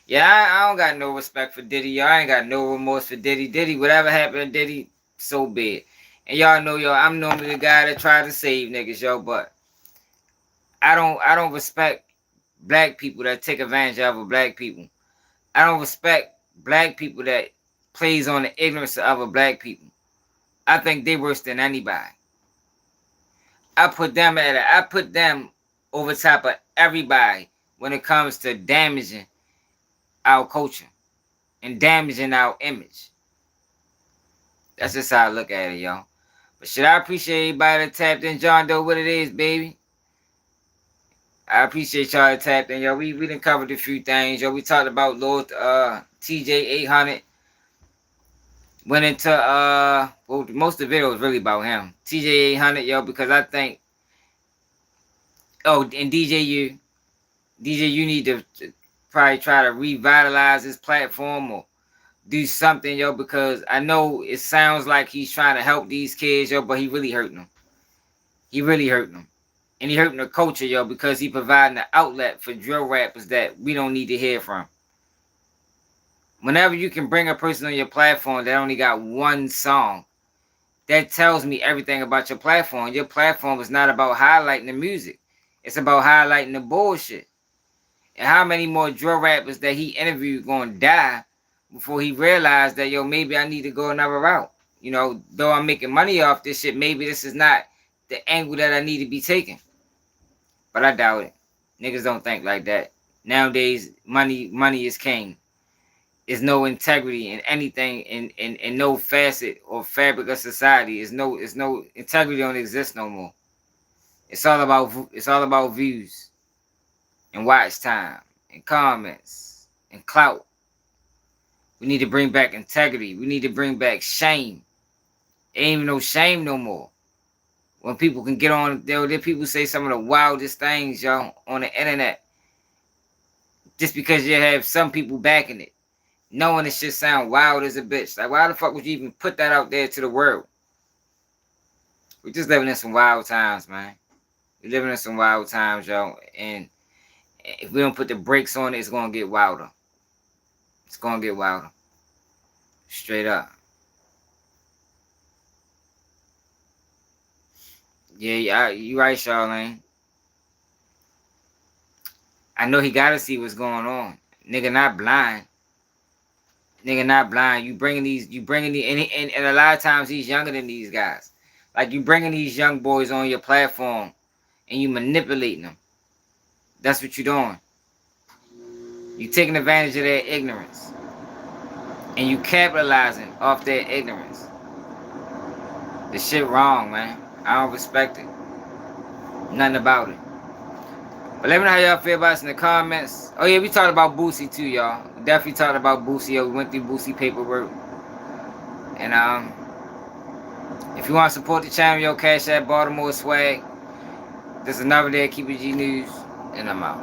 Yeah, I don't got no respect for Diddy. Y'all ain't got no remorse for Diddy. Diddy, whatever happened to Diddy, so be it. And y'all know, yo, I'm normally the guy that try to save niggas, yo, but I don't respect black people that take advantage of other black people. I don't respect black people that plays on the ignorance of other black people. I think they worse than anybody. I put them over top of everybody when it comes to damaging our culture and damaging our image. That's just how I look at it, y'all. But shit, I appreciate everybody that tapped in. John Doe, what it is, baby. I appreciate y'all that tapped in, yo. We done covered a few things, yo. We talked about Lord TJ 800. Went into well, most of the video was really about him. TJ 800, yo, because I think, oh, and DJ, you need to probably try to revitalize this platform or do something, yo, because I know it sounds like he's trying to help these kids, yo, but he really hurting them. He really hurting them. And he hurting the culture, yo, because he providing an outlet for drill rappers that we don't need to hear from. Whenever you can bring a person on your platform that only got one song, that tells me everything about your platform. Your platform is not about highlighting the music. It's about highlighting the bullshit. And how many more drill rappers that he interviewed going to die before he realized that, yo, maybe I need to go another route. You know, though I'm making money off this shit, maybe this is not the angle that I need to be taking. But I doubt it. Niggas don't think like that. Nowadays, money is king. There's no integrity in anything, in no facet or fabric of society. It's no integrity don't exist no more. It's all about views and watch time and comments and clout. We need to bring back integrity. We need to bring back shame. There ain't even no shame no more. When people can get on, there people say some of the wildest things, y'all, on the internet. Just because you have some people backing it. Knowing this shit sound wild as a bitch. Like, why the fuck would you even put that out there to the world? We're just living in some wild times, man. We're living in some wild times, y'all. And if we don't put the brakes on it, it's going to get wilder. It's going to get wilder. Straight up. Yeah, you right, Charlene. I know he got to see what's going on. Nigga not blind. Nigga not blind. You bringing the and a lot of times he's younger than these guys. Like, you bringing these young boys on your platform and you manipulating them. That's what you're doing. You taking advantage of their ignorance. And you capitalizing off their ignorance. This shit wrong, man. I don't respect it. Nothing about it. But let me know how y'all feel about this in the comments. Oh yeah, we talked about Boosie too, y'all. Definitely talked about Boosie. We went through Boosie paperwork. And If you want to support the channel, yo, Cash App Baltimore Swag. This is another day of Keep It G News, and I'm out.